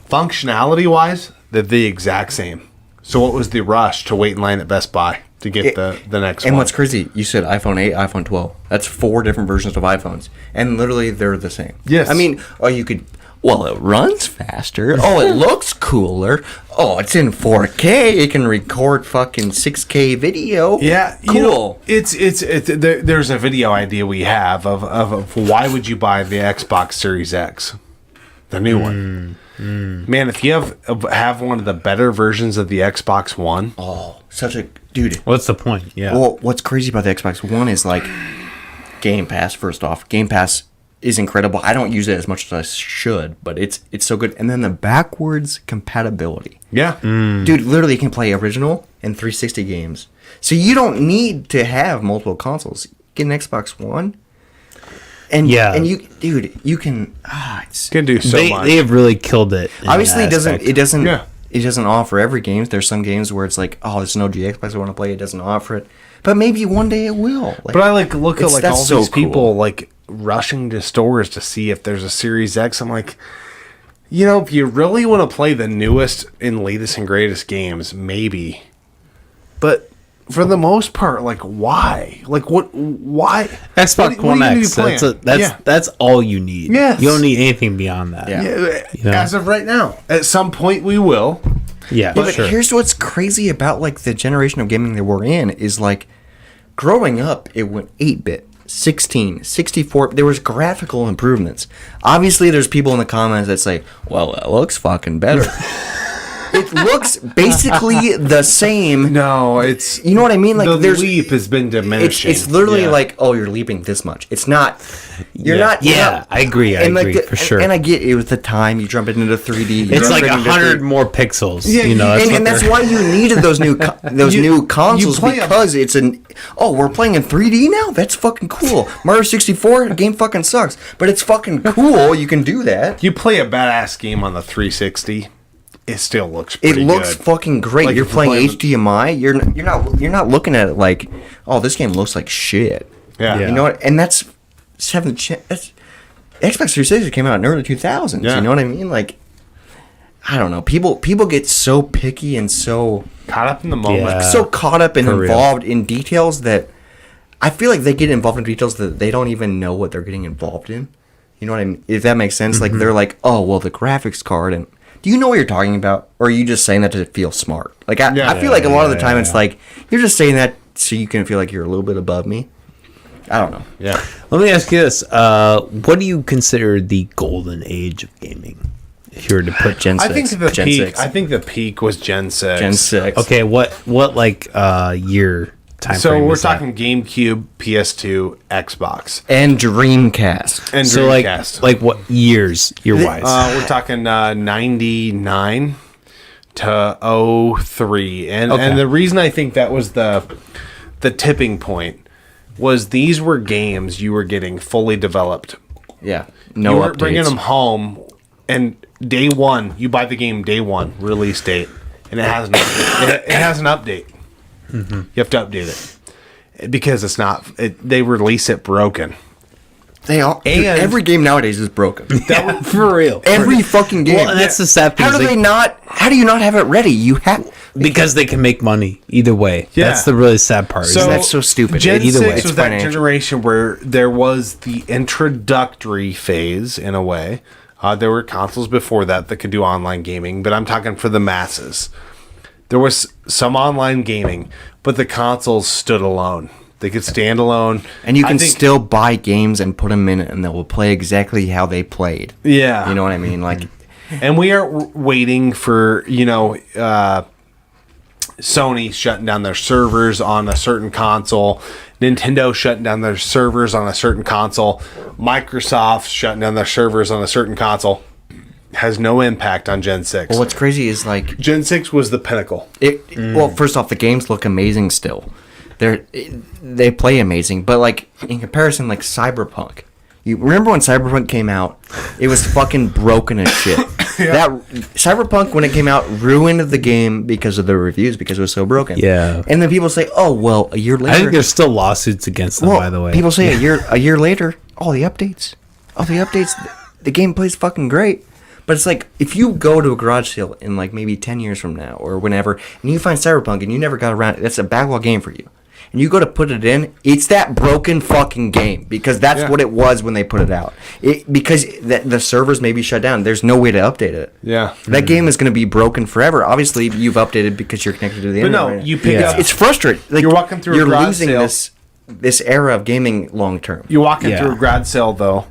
Functionality-wise, they're the exact same. So what was the rush to wait in line at Best Buy to get the next one? And what's crazy, you said iPhone 8, iPhone 12. That's 4 different versions of iPhones. And literally, they're the same. Yes. I mean, you could... Well, it runs faster. Oh, it looks cooler. Oh, it's in 4K. It can record fucking 6K video. Yeah, cool. It's there's a video idea we have of why would you buy the Xbox Series X, the new one. Man, if you have one of the better versions of the Xbox One, Such a dude. What's the point? Yeah. Well, what's crazy about the Xbox One is like Game Pass. First off, Game Pass is incredible. I don't use it as much as I should, but it's so good. And then the backwards compatibility. Yeah. Dude, literally you can play original and 360 games. So you don't need to have multiple consoles. Get an Xbox One. And and you can Can do so much. They have really killed it. in obviously that aspect. it doesn't Yeah. it doesn't offer every game. There's some games where it's like, oh, there's no Xbox I want to play, it doesn't offer it. But maybe one day it will. Like, But I look at that's all so these people cool. rushing to stores to see if there's a Series X. I'm like, if you really want to play the newest and latest and greatest games, maybe. But for the most part, why? Why? Xbox What One do you need X. to plan? That's all you need. Yes. You don't need anything beyond that. Yeah. Yeah, as of right now. At some point, we will. Yeah, but sure. here's what's crazy about the generation of gaming that we're in is growing up, it went 8-bit, 16, 64. There was graphical improvements. Obviously, there's people in the comments that say, well, it looks fucking better. It looks basically the same. No, it's... You know what I mean? the There's leap has been diminishing. it's literally Yeah. you're leaping this much. It's not. You're Yeah. not. you're Yeah, not- I agree. I and agree, for sure. And I get it with the time. You jump into 3D. you It's jump like into 100 3D. more pixels. Yeah, That's what And that's they're- why you needed those new new consoles play a- because it's we're playing in 3D now. That's fucking cool. Mario 64 the game fucking sucks, but it's fucking cool. You can do that. You play a badass game on the 360, it still looks It pretty looks good. fucking great. Like You're if you're playing playing- HDMI. You're not looking at it like, oh, this game looks like shit. Yeah. You know what? And that's that's Xbox 360 came out in early 2000s. Yeah. You know what I mean? I don't know. People get so picky and so Caught up in the moment. Yeah. so caught up and for real. involved in details that I feel like they get involved in details that they don't even know what they're getting involved in. You know what I mean? If that makes sense. Mm-hmm. They're like, oh, well, the graphics card. And do you know what you're talking about? Or are you just saying that to feel smart? I feel like a lot of the time it's like, you're just saying that so you can feel like you're a little bit above me. I don't know. Yeah. Let me ask you this: what do you consider the golden age of gaming? If you were to put Gen 6. I think the Gen peak. 6. I think the peak was Gen 6. Gen 6. Okay, what year time? So frame we're is that? talking GameCube, PS2, Xbox, And Dreamcast. and So Dreamcast. like what years year wise? We're talking 99 to 03. And Okay. and the reason I think that was the tipping point was these were games you were getting fully developed. Yeah. No you were updates. bringing them home, and day one, you buy the game day one, release date, and it has an update. It has an update. Mm-hmm. You have to update it because it's not. They release it broken. They all, dude, And- every game nowadays is broken. For real. Every fucking game. Well, and that's the sad thing. How is do they not? How do you not have it ready? You have because they can make money either way. Yeah. That's the really sad part. is So that- that's so stupid. Gen Either 6 way, it's was that financial. generation where there was the introductory phase in a way. There were consoles before that could do online gaming, but I'm talking for the masses. There was some online gaming, but the consoles stood alone. They could stand alone. and you I can think- still buy games and put them in it, and they will play exactly how they played. Yeah. You know what I mean? And we aren't waiting for, Sony shutting down their servers on a certain console, Nintendo shutting down their servers on a certain console, Microsoft shutting down their servers on a certain console. Has no impact on Gen 6. well, what's crazy is Gen 6 was the pinnacle. well, first off, the games look amazing still. They play amazing, but in comparison, Cyberpunk. You remember when Cyberpunk came out? It was fucking broken as shit. That Cyberpunk, when it came out, ruined the game because of the reviews because it was so broken. Yeah. And then people say, "Oh, well, a year later." I think there's still lawsuits against them. By the way, people say a year later, the updates, the game plays fucking great. But it's like if you go to a garage sale in maybe 10 years from now or whenever, and you find Cyberpunk and you never got around, that's a backlog game for you. And you go to put it in, it's that broken fucking game because that's Yeah. what it was when they put it out. Because the servers may be shut down. There's no way to update it. Yeah. That game is going to be broken forever. Obviously, you've updated because you're connected to the But internet. no, right you now. pick Yeah. up. It's frustrating. You're walking through a You're garage losing sale. this era of gaming long term. You're walking Yeah. through a grad sale, though,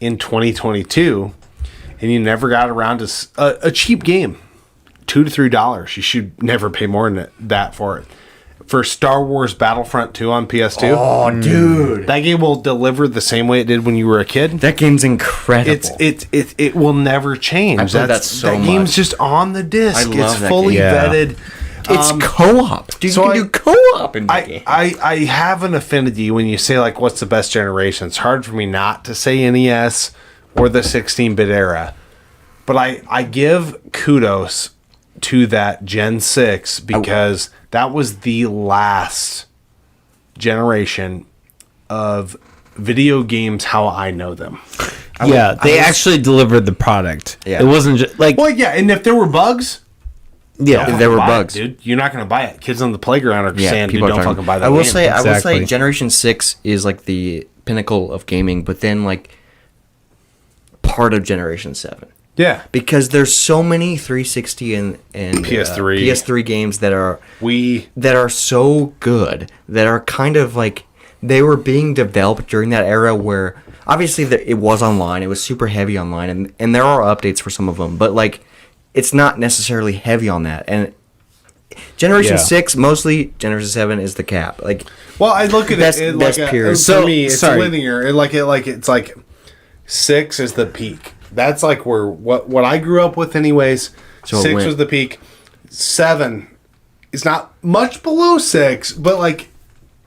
in 2022, and you never got around to a cheap game. $2 to $3. You should never pay more than that for it. for Star Wars Battlefront 2 on PS2. Oh, dude. That game will deliver the same way it did when you were a kid. That game's incredible. It will never change. I played that so that game's much. just on the disc. I love It's that fully game. Yeah. vetted. It's co-op. Dude, so you can do co-op in that game. I have an affinity when you say like what's the best generation. It's hard for me not to say NES or the 16-bit era. But I give kudos to that Gen 6 because that was the last generation of video games how I know them. They actually delivered the product. Yeah. It wasn't just like Well, yeah, and if there were bugs, yeah. There were buy it, bugs. dude. You're not going to buy it. Kids on the playground are saying, dude, people are don't talking- fucking buy that I will game. say, Exactly. Generation 6 is like the pinnacle of gaming, but then like part of Generation 7. Yeah. Because there's so many 360 and PS3. PS3 games that are We so good that are kind of like they were being developed during that era where obviously it was online, it was super heavy online, and there are updates for some of them, but like it's not necessarily heavy on that. And Generation Yeah. 6, mostly Generation 7 is the cap. Like Well, I look at Best- it best like period. for So, me, it's sorry. linear. It's like 6 is the peak. That's like where what I grew up with, anyways. So it 6 went- was the peak. 7 is not much below 6, but like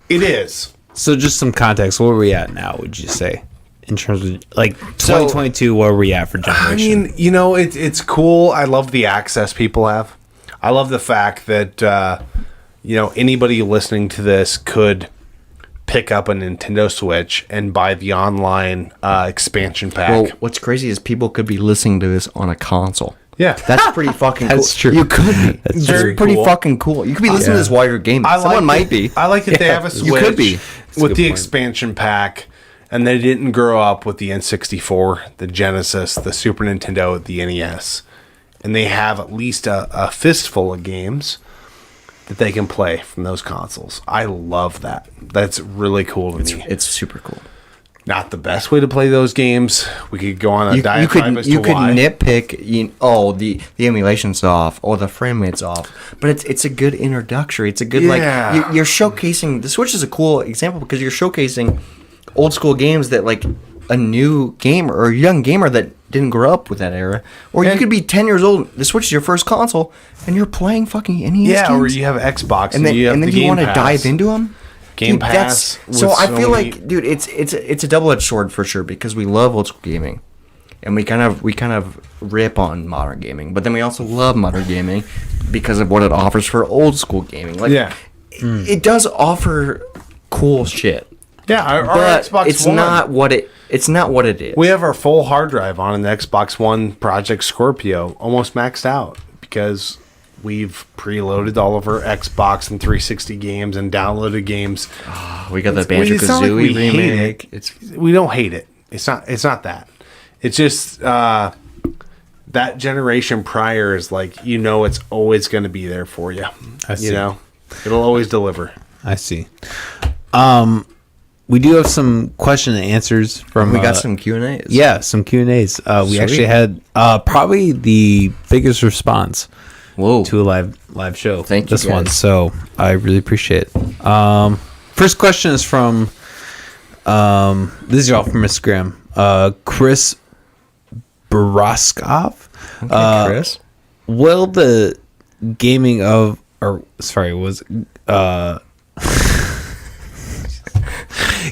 it is. So just some context. Where are we at now? Would you say in terms of like 2022? Where are we at for I generation? mean, it's cool. I love the access people have. I love the fact that anybody listening to this could pick up a Nintendo Switch and buy the online expansion pack. well, what's crazy is people could be listening to this on a console. Yeah. That's pretty fucking cool. That's true. You could be. That's It's very pretty cool. fucking cool. You could be listening to this while you're gaming. Someone might be. I like that they have a Switch You could be. a with good the point. expansion pack, and they didn't grow up with the N64, the Genesis, the Super Nintendo, the NES. And they have at least a fistful of games that they can play from those consoles. I love that. That's really cool to me. It's super cool. Not the best way to play those games. We could go on a diatribe as to you could why. nitpick. The emulation's off or the frame rate's off, but it's a good introductory. It's a good Yeah. like you're showcasing. The Switch is a cool example because you're showcasing old school games that like a new gamer or a young gamer that didn't grow up with that era, or you And- could be 10 years old. The Switch is your first console, and you're playing fucking NES Yeah, games. or you have Xbox and then you have and then the you Game want to Pass. dive into them. Game Pass So with I feel so many- like, dude, it's a double edged sword for sure because we love old school gaming, and we kind of rip on modern gaming, but then we also love modern gaming because of what it offers for old school gaming. Like, Yeah. it does offer cool shit, Yeah, our but Xbox it's One. not what it. It's not what it is. We have our full hard drive on an Xbox One Project Scorpio almost maxed out because we've preloaded all of our Xbox and 360 games and downloaded games. We got the It's Banjo not like we Kazooie hate remake. it. It's We don't hate it. It's not that. It's just that generation prior is like it's always going to be there for you. I see. It'll always deliver. I see. We do have some question and answers from. we got some Q&As. Yeah, some Q and A's. We Sweet. actually had probably the biggest response Whoa. to a live show. Thank you, this one. guys. So I really appreciate it. First question is from. This is all from Instagram. Chris Baraskov. Okay, Chris. Will the gaming of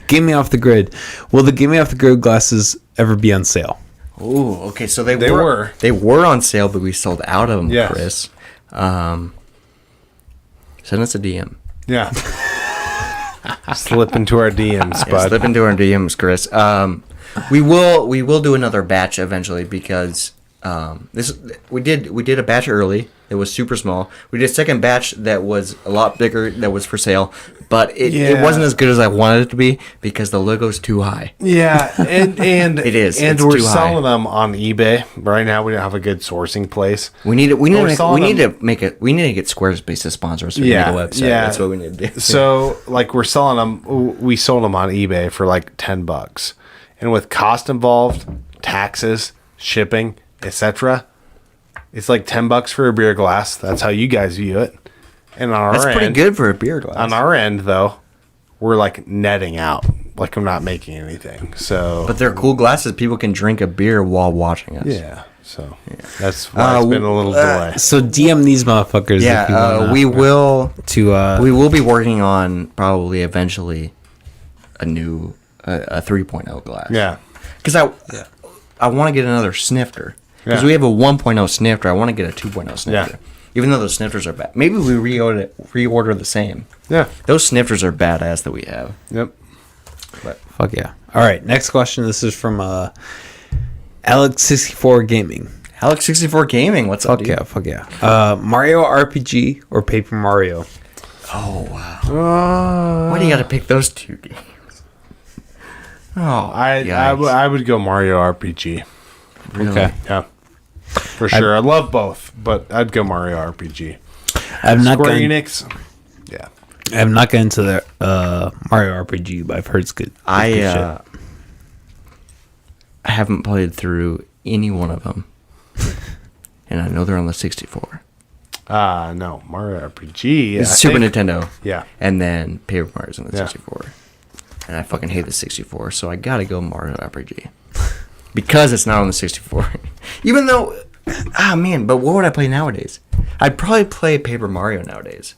Gaming off the grid. Will the gaming off the grid glasses ever be on sale? Ooh, okay. So they were. They were on sale, but we sold out of them, Yes. Chris. Send us a DM. Yeah. Slip into our DMs, Yeah, bud. slip into our DMs, Chris. We will do another batch eventually because we did a batch early. It was super small. We did a second batch that was a lot bigger that was for sale, but it Yeah. wasn't as good as I wanted it to be because the logo's too high. Yeah, and It is. and It's we're too high. selling them on eBay right now. We don't have a good sourcing place. We need to We're get Squarespace to sponsor us. So we Yeah, need a website. yeah. That's what we need to do. So like we're selling them. We sold them on eBay for like $10, and with cost involved, taxes, shipping, etc., it's like $10 for a beer glass. That's how you guys view it. And on our That's end, pretty good for a beer glass. On our end, though, we're like netting out. Like I'm not making anything. So, But they're cool glasses. People can drink a beer while watching us. yeah. So that's why it's been a little delay. So DM these motherfuckers. If you Yeah, wanna, we will. we We will be working on probably eventually a new a 3.0 glass. Yeah. Because I want to get another snifter. Because Yeah. we have a 1.0 snifter. I want to get a 2.0 snifter. Yeah. Even though those snifters are bad. Maybe we reorder the same. Yeah. Those snifters are badass that we have. Yep. fuck yeah. All right, next question. This is from Alex64 Gaming. Alex64 Gaming, what's up, Fuck dude? yeah, fuck yeah. Mario RPG or Paper Mario? Oh, wow. Why do you got to pick those two games? Oh, I would go Mario RPG. really? Okay. Yeah. For sure. I love both, but I'd go Mario RPG. I've not Square gotten, Enix. Yeah. I've not gotten into the Mario RPG, but I've heard it's good. It's good shit. I haven't played through any one of them. And I know they're on the 64. No, Mario RPG. It's I Super think- Nintendo. Yeah. And then Paper Mario's on the Yeah. 64. And I fucking hate the 64, so I gotta go Mario RPG. Because it's not on the 64. Even though, man, but what would I play nowadays? I'd probably play Paper Mario nowadays.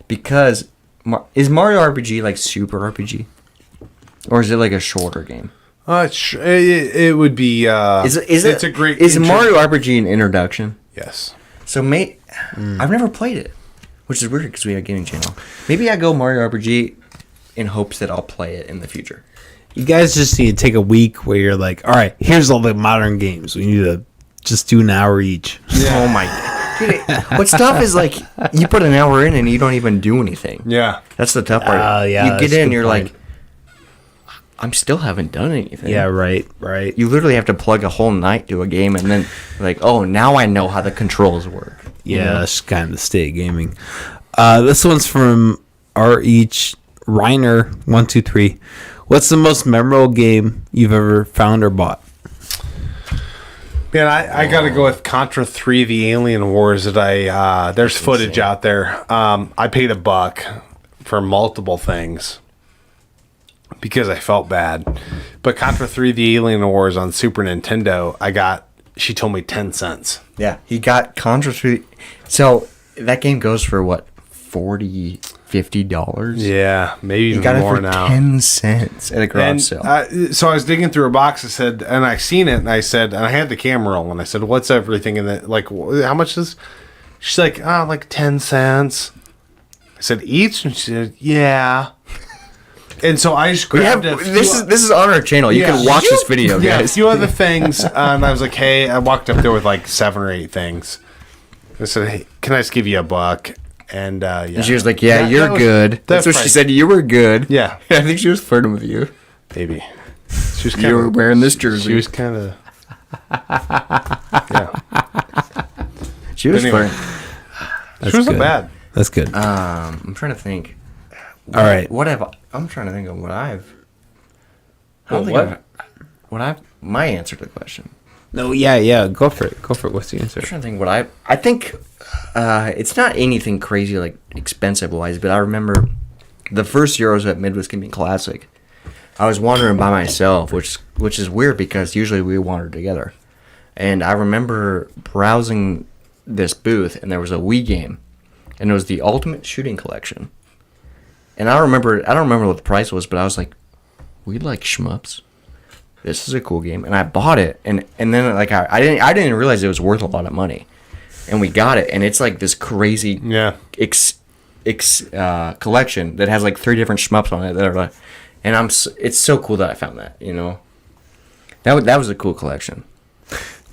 Because, is Mario RPG like Super RPG? Or is it like a shorter game? It would be. It's a great. Is Mario RPG an introduction? Yes. So, I've never played it, which is weird because we have a gaming channel. Maybe I go Mario RPG in hopes that I'll play it in the future. You guys just need to take a week where you're like, all right, here's all the modern games. We need to just do an hour each. Oh my god. Dude, what stuff is like, you put an hour in and you don't even do anything. Yeah. That's the tough part. Yeah, you that's get a in, good you're point. like, I'm still haven't done anything. Yeah, right. You literally have to plug a whole night to a game and then, like, oh, now I know how the controls work. Yeah, that's kind of the state of gaming. This one's from R.H. Reiner 123. What's the most memorable game you've ever found or bought? Man, I got to go with Contra 3: The Alien Wars. That there's footage out there. I paid $1 for multiple things because I felt bad. But Contra 3: The Alien Wars on Super Nintendo, she told me 10 cents. Yeah, he got Contra 3. So that game goes for what, $40, $50? Yeah, maybe He even got it more for now. 10 cents at a garage And sale. so I was digging through a box. I said, and I seen it, and I said, and I had the camera roll, and I said, "What's everything in it? Like, how much is?" She's like, like 10 cents. I said, each, and she said, "Yeah." And so I just grabbed a few, this is on our channel. You can watch this video, yeah, a guys. few other things, and I was like, "Hey," I walked up there with like 7 or 8 things. I said, "Hey, can I just give you $1?" And yeah, And she was like, yeah, That you're was- good. That's what she price- said. You were good. Yeah, I think she was flirting with you. maybe. She was kind You were of wearing this jersey. She was kind of. Yeah, She was Anyway. flirting. she wasn't good. bad. That's good. I'm trying to think. All right. I'm trying to think of what I've. My answer to the question. No, yeah. Go for it. What's the answer? I'm trying to think what I think. It's not anything crazy like expensive wise, but I remember the first Euros at Midwest Gaming Classic. I was wandering by myself, which is weird because usually we wander together. And I remember browsing this booth, and there was a Wii game, and it was the Ultimate Shooting Collection. And I don't remember what the price was, but I was like, we like shmups. This is a cool game, and I bought it, and then like I didn't realize it was worth a lot of money, and we got it, and it's like this crazy collection that has like 3 different shmups on it that are like, and it's so cool that I found that, you know, that was a cool collection.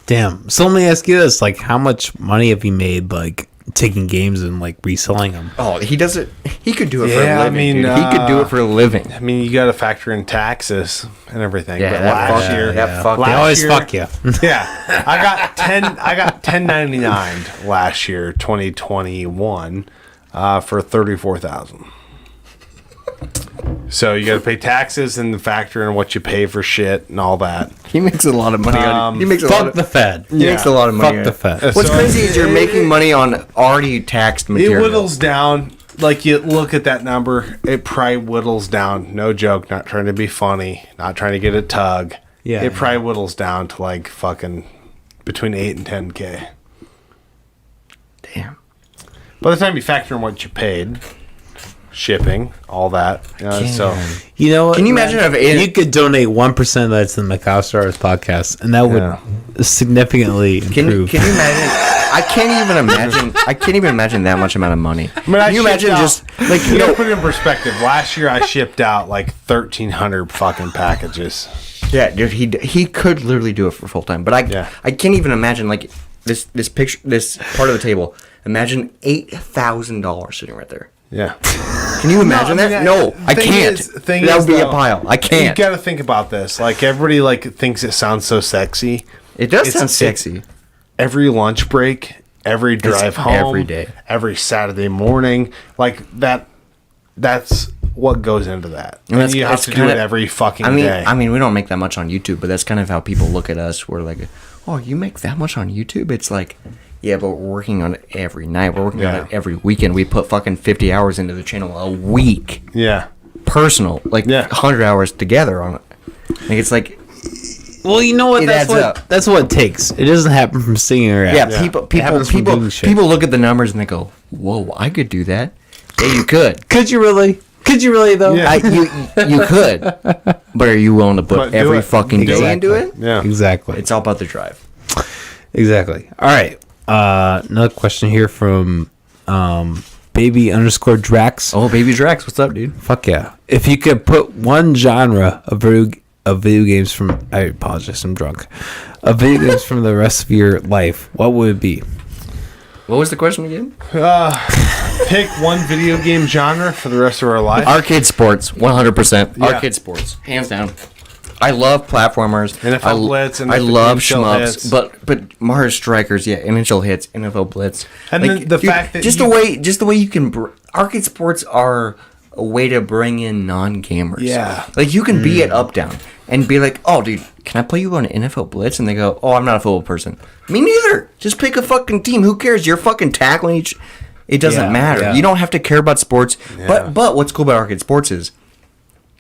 Damn. So let me ask you this: like, how much money have you made, like, taking games and like reselling them? Oh, he does it. He could do it for a Yeah, I living. mean, dude. He could do it for a living. I mean, you got to factor in taxes and everything. Yeah, but that last fuck- year, that fuck- They last always year- fuck you. Yeah, I got 10.99 last year, 2021, for $34,000. So you got to pay taxes and factor in what you pay for shit and all that. He makes a lot of money on. He makes a lot Fuck of, the Fed. He makes a lot of money. Fuck the Fed. What's So crazy is you're making money on already taxed It material. whittles down. Like, you look at that number, it probably whittles down. No joke, not trying to be funny, not trying to get a tug. Yeah. It probably whittles down to like fucking between 8 and 10K. Damn. By the time you factor in what you paid, shipping, all that. So You know what? Can you imagine if you could donate 1% of that to the Macau Stars podcast, and that would significantly Can you improve. imagine? I can't even imagine that much amount of money. I mean, Can you imagine just like you know, put it in perspective. Last year, I shipped out like 1,300 fucking packages. yeah, dude, he could literally do it for full time. But I can't even imagine like this picture, this part of the table. Imagine $8,000 sitting right there. Yeah. Can you imagine that? No, I can't. That would be a pile. I can't. You got to think about this. Like, everybody like thinks it sounds so sexy. It does It's- sound sexy. Every lunch break, every drive home, every day. every Saturday morning, like that's what goes into that. And that's- you have that's to do kinda- it every fucking I day. mean, we don't make that much on YouTube, but that's kind of how people look at us. We're like, oh, you make that much on YouTube? It's like, yeah, but we're working on it every night. We're working on it every weekend. We put fucking 50 hours into the channel a week. Yeah. Personal, like 100 hours together on it. Like, it's like, Well, you know what? It adds up. That's what it takes. It doesn't happen from singing or yeah, acting. It happens from doing shit. people look at the numbers and they go, whoa, I could do that. Yeah, you could. Could you really? Could you really though? Yeah. You could. But are you willing to But put do every it. fucking day into it? Yeah. Exactly. It's all about the drive. Exactly. All right. Another question here from baby_Drax. Oh, baby Drax, what's up, dude? Fuck yeah. If you could put one genre of video games from... I apologize, I'm drunk. Of video games from the rest of your life, what would it be? What was the question again? Pick one video game genre for the rest of our life. Arcade sports, 100%. Yeah. Arcade sports, hands down. I love platformers. NFL Blitz and I the love NHL shmups, hits. but Mario Strikers, yeah, NHL hits, NFL Blitz, And then the fact that just you- the way you can arcade sports are a way to bring in non-gamers. Yeah. like you can be at Up Down and be like, oh, dude, can I play you on NFL Blitz? And they go, oh, I'm not a football person. Me neither. Just pick a fucking team. Who cares? You're fucking tackling each. It doesn't Yeah, matter. yeah. You don't have to care about sports. Yeah. But what's cool about arcade sports is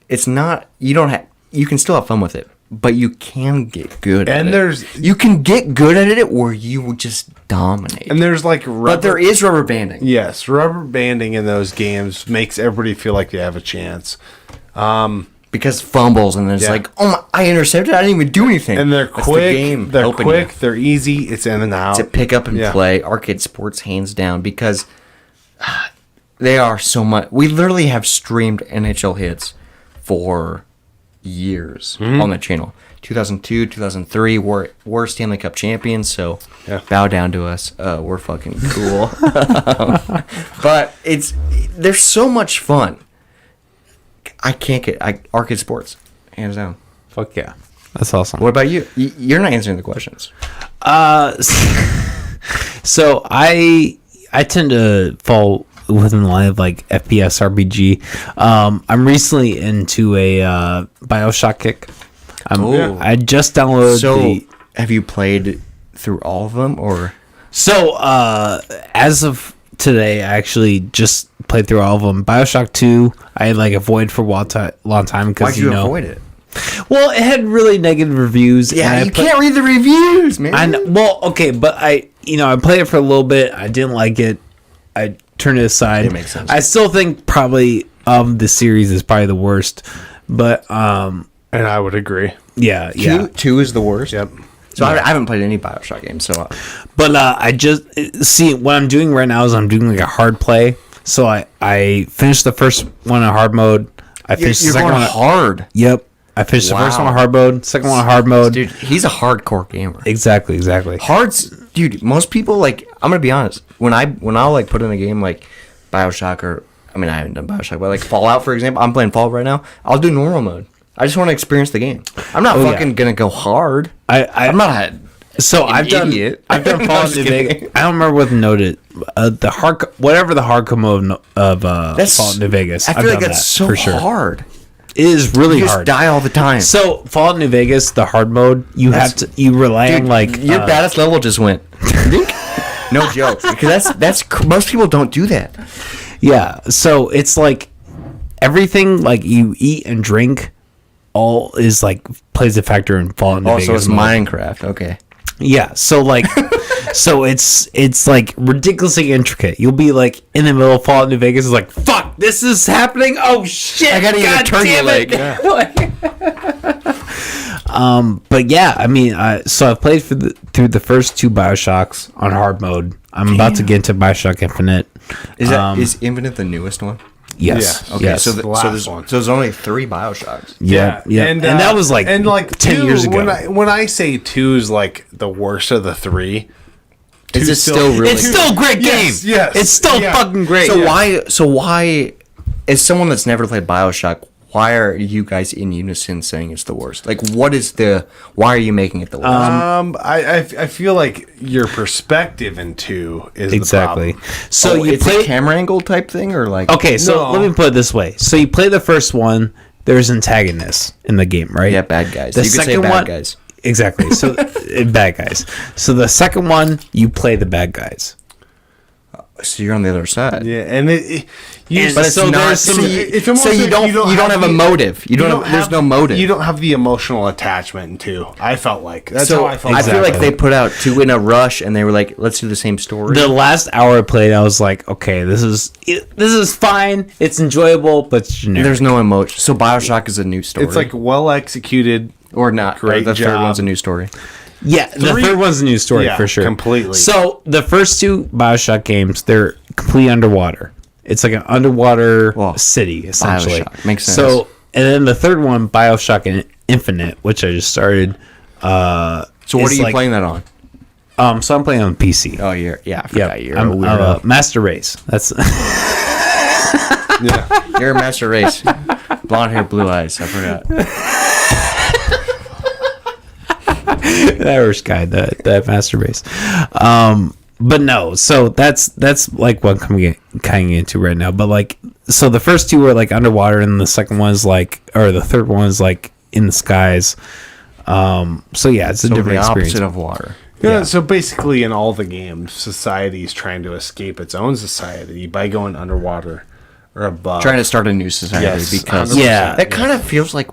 it's not. You don't have. You can still have fun with it, but you can get good at And it. You can get good at it where you will just dominate. And there's like but there is rubber banding. Yes, rubber banding in those games makes everybody feel like they have a chance. Because fumbles and it's Yeah. like, oh my, I intercepted. I didn't even do anything. And they're That's quick. The game They're helping quick. you. They're easy. It's in and out. To pick up and Yeah. play arcade sports hands down because they are so much. We literally have streamed NHL hits for years on the channel. 2002, 2003, we're Stanley Cup champions, so Yeah. bow down to us. We're fucking cool. But they're so much fun. I can't get arcade sports hands down. Fuck yeah. That's awesome. What about you? You're not answering the questions. So I tend to fall within the line of like FPS RPG. I'm recently into a Bioshock kick. Ooh. I just downloaded So, have you played through all of them, or? So as of today, I actually just played through all of them. Bioshock 2, I had like avoided for a long time because Why'd you avoid it? Well, it had really negative reviews. Yeah, and you can't read the reviews, man. Well, okay, but I played it for a little bit. I didn't like it. I turned it aside. It makes sense. I still think probably of the series is probably the worst, but and I would agree. yeah. Two is the worst. Yep. So I haven't played any Bioshock games. So But I just see what I'm doing right now is I'm doing like a hard play. So I finished the first one in hard mode. I finished the you're second going one. hard, Yep. I finished the first Wow. one on hard mode, second one on hard mode. dude. He's a hardcore gamer. Exactly. Hard's, dude. Most people like. I'm gonna be honest. When I'll like put in a game like Bioshock or I mean I haven't done Bioshock, but like Fallout for example. I'm playing Fallout right now. I'll do normal mode. I just want to experience the game. I'm not Oh, fucking gonna go hard. I'm not a So I've done idiot. Fallout I'm just New kidding. Vegas. I don't remember what the the hard whatever the hardcore mode of Fallout New Vegas. I feel I've like done that's that, so for sure. hard. It is really You just hard. die all the time. So Fallout New Vegas, the hard mode, you rely on like your baddest level just went. Dink. No joke, because that's most people don't do that. yeah. So it's like everything like you eat and drink, all is like plays a factor in Fallout New Vegas. Also, it's mode. Minecraft. Okay. Yeah, so like, so it's like ridiculously intricate. You'll be like in the middle of Fallout New Vegas, it's like, fuck, this is happening. Oh shit! I gotta God turn your damn leg. it. But yeah, I mean, so I've played through the first 2 Bioshocks on hard mode. I'm about to get into Bioshock Infinite. Is Infinite the newest one? Yes. Yeah, Okay, Yes. so the last there's one. so there's only 3 Bioshocks. yeah. And that was like 10 years ago. When I say 2 is like the worst of the 3, Is it still really? it's still a great game. Yes, yes, It's still yeah. fucking great. So why, as someone that's never played Bioshock, why are you guys in unison saying it's the worst? Like, why are you making it the worst? I feel like your perspective in 2 is exactly. the problem. So you it's play a camera angle type thing, or like? Okay, so No. let me put it this way. So you play the first one, there's antagonists in the game, right? Yeah, bad guys. The You could say second bad one, guys. Exactly. So bad guys. So the second one, you play the bad guys. So you're on the other side. Yeah, and And But it's so not. there's So some- it's almost you like don't have a motive. You don't. There's no motive. You don't have the emotional attachment in 2. I felt like that's So how I felt. I feel like Exactly. they put out 2 in a rush, and they were like, "Let's do the same story." The last hour I played, I was like, okay, this is fine. It's enjoyable, but it's generic. There's no emotion. So Bioshock is a new story. It's like well executed. or not. great Or the third job. one's a new story. Yeah, the 3 third one's a new story Yeah, for sure. completely. So the first 2 Bioshock games, they're completely underwater. It's like an underwater Well, city, essentially. Bioshock. Makes sense. So, and then the third one, Bioshock Infinite, which I just started. So what are you playing that on? So I'm playing on PC. Oh, I Yeah, forgot you're a I'm weirdo. Master Race. That's Yeah, You're a master race. Blonde hair, blue eyes. I forgot. the Irish guy, that Master Race. But no, so that's like what I'm kind of into right now. But like, so the first 2 were like underwater, and the second one's like, or the third one is like in the skies. So yeah, it's a So different the experience. opposite of water. Yeah, so basically, in all the games, society is trying to escape its own society by going underwater or above. Trying to start a new society Yes, because 100%. Yeah. that kind of feels like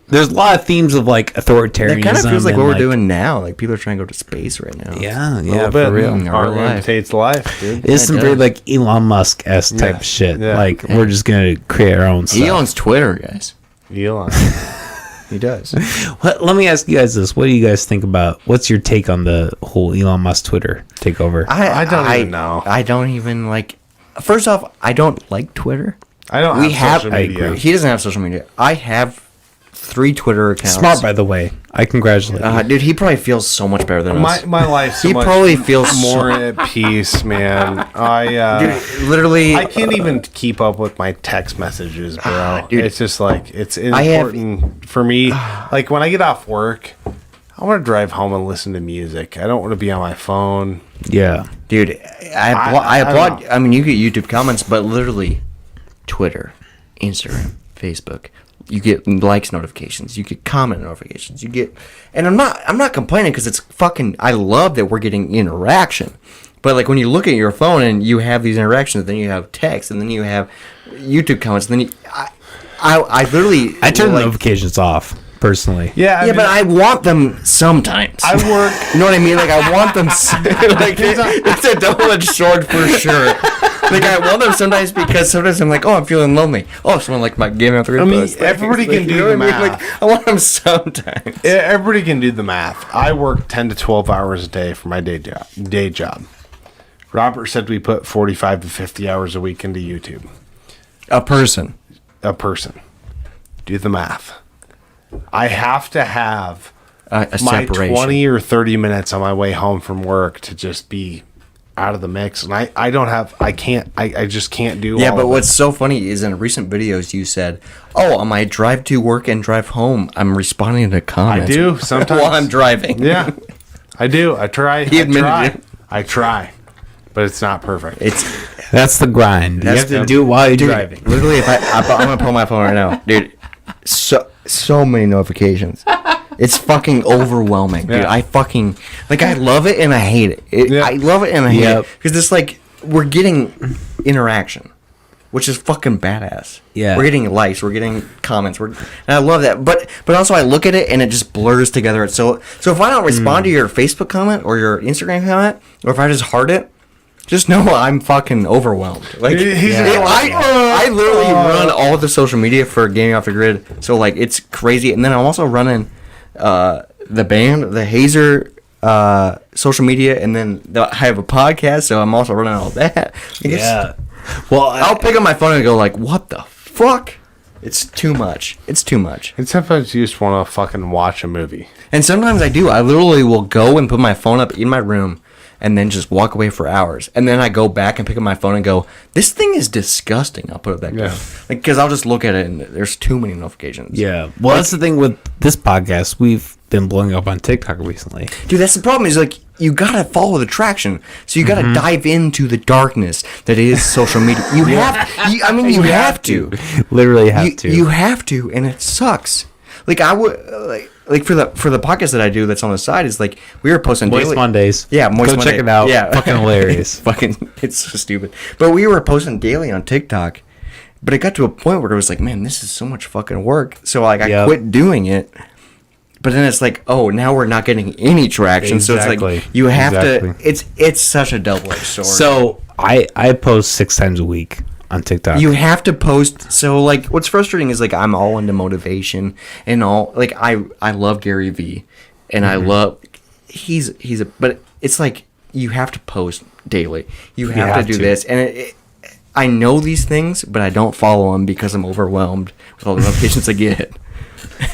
There's a lot of themes of like authoritarianism. that kind of feels like and, what we're doing now. Like people are trying to go to space right now. Yeah, a yeah, little bit. for real. Mm. Art Real life. imitates life, dude. It's some It very does. like Elon Musk esque type Yeah. shit. Yeah. Like we're just gonna create our own stuff. He owns Twitter, guys. Elon. He does. Let me ask you guys this: what do you guys think about? What's your take on the whole Elon Musk Twitter takeover? I don't even know. I don't even like. First off, I don't like Twitter. I don't We have. social media. He doesn't have social media. I have 3 Twitter accounts. Smart, by the way. I congratulate you. Dude, he probably feels so much better than us. My life's so He much probably feels more at peace, man. Dude, literally, I can't even keep up with my text messages, bro. Dude. It's just like it's I have- important for me. Like when I get off work, I want to drive home and listen to music. I don't want to be on my phone. Yeah. Dude, I applaud. I mean, you get YouTube comments, but literally, Twitter, Instagram, Facebook, you get likes notifications, you get comment notifications, you get, and I'm not complaining because it's fucking. I love that we're getting interaction, but like when you look at your phone and you have these interactions, then you have text, and then you have YouTube comments, and then I literally I turn like, notifications off personally. Yeah, yeah, but I want them sometimes. I work. You know what I mean? Like I want them. Like it's a double-edged sword for sure. Like I want them sometimes because sometimes I'm like, oh, I'm feeling lonely. Oh, someone like my Game of Thrones. I mean, post. everybody can do you know the what I mean? math. Like I want them sometimes. Everybody can do the math. I work 10 to 12 hours a day for my day job. Robert said we put 45 to 50 hours a week into YouTube. A person. A person. Do the math. I have to have A my separation. 20 or 30 minutes on my way home from work to just be out of the mix. And I just can't do Yeah, all but of it. what's so funny is in recent videos you said, "Oh, on my drive to work and drive home, I'm responding to comments." I do, sometimes. while I'm driving. Yeah, I do. I try. He admitted I try. it. I try. but it's not perfect. That's the grind. You have to do it while you're driving. Literally, if I'm gonna pull my phone right now, dude. So many notifications. It's fucking overwhelming, dude. Yeah. I fucking I love it and I hate it. Yeah. I love it and I hate Yep. it because it's like we're getting interaction, which is fucking badass. Yeah. We're getting likes, we're getting comments, and I love that. But also I look at it and it just blurs together. So if I don't respond to your Facebook comment or your Instagram comment, or if I just heart it, just know I'm fucking overwhelmed. Like I literally run all the social media for Gaming Off the Grid, so like it's crazy. And then I'm also running the band, the Hazer social media, and then I have a podcast, so I'm also running all that. Yeah. Well, I'll pick up my phone and go like, "What the fuck?" It's too much. It's too much. And sometimes you just want to fucking watch a movie. And sometimes I do. I literally will go and put my phone up in my room and then just walk away for hours. And then I go back and pick up my phone and go, this thing is disgusting. I'll put it back down. Because I'll just look at it and there's too many notifications. yeah. Well, that's the thing with this podcast. We've been blowing up on TikTok recently. Dude, that's the problem is like, you gotta follow the traction. So you gotta dive into the darkness that is social media. You have to. Literally have to. You have to, and it sucks. Like I would like for the podcast that I do that's on the side is like we were posting Moist daily. Mondays. Yeah, Moist Go Monday. check it out. Yeah, Fucking hilarious. It's so stupid. But we were posting daily on TikTok. But it got to a point where it was like, man, this is so much fucking work. So like I quit doing it. But then it's like, oh, now we're not getting any traction. Exactly. So it's like you have to. It's such a double-edged sword. So I post 6 times a week on TikTok. You have to post. So like, what's frustrating is like I'm all into motivation and all. Like I love Gary Vee, and I love he's a. But it's like you have to post daily. You have to do this, and I know these things, but I don't follow them because I'm overwhelmed with all the notifications I get.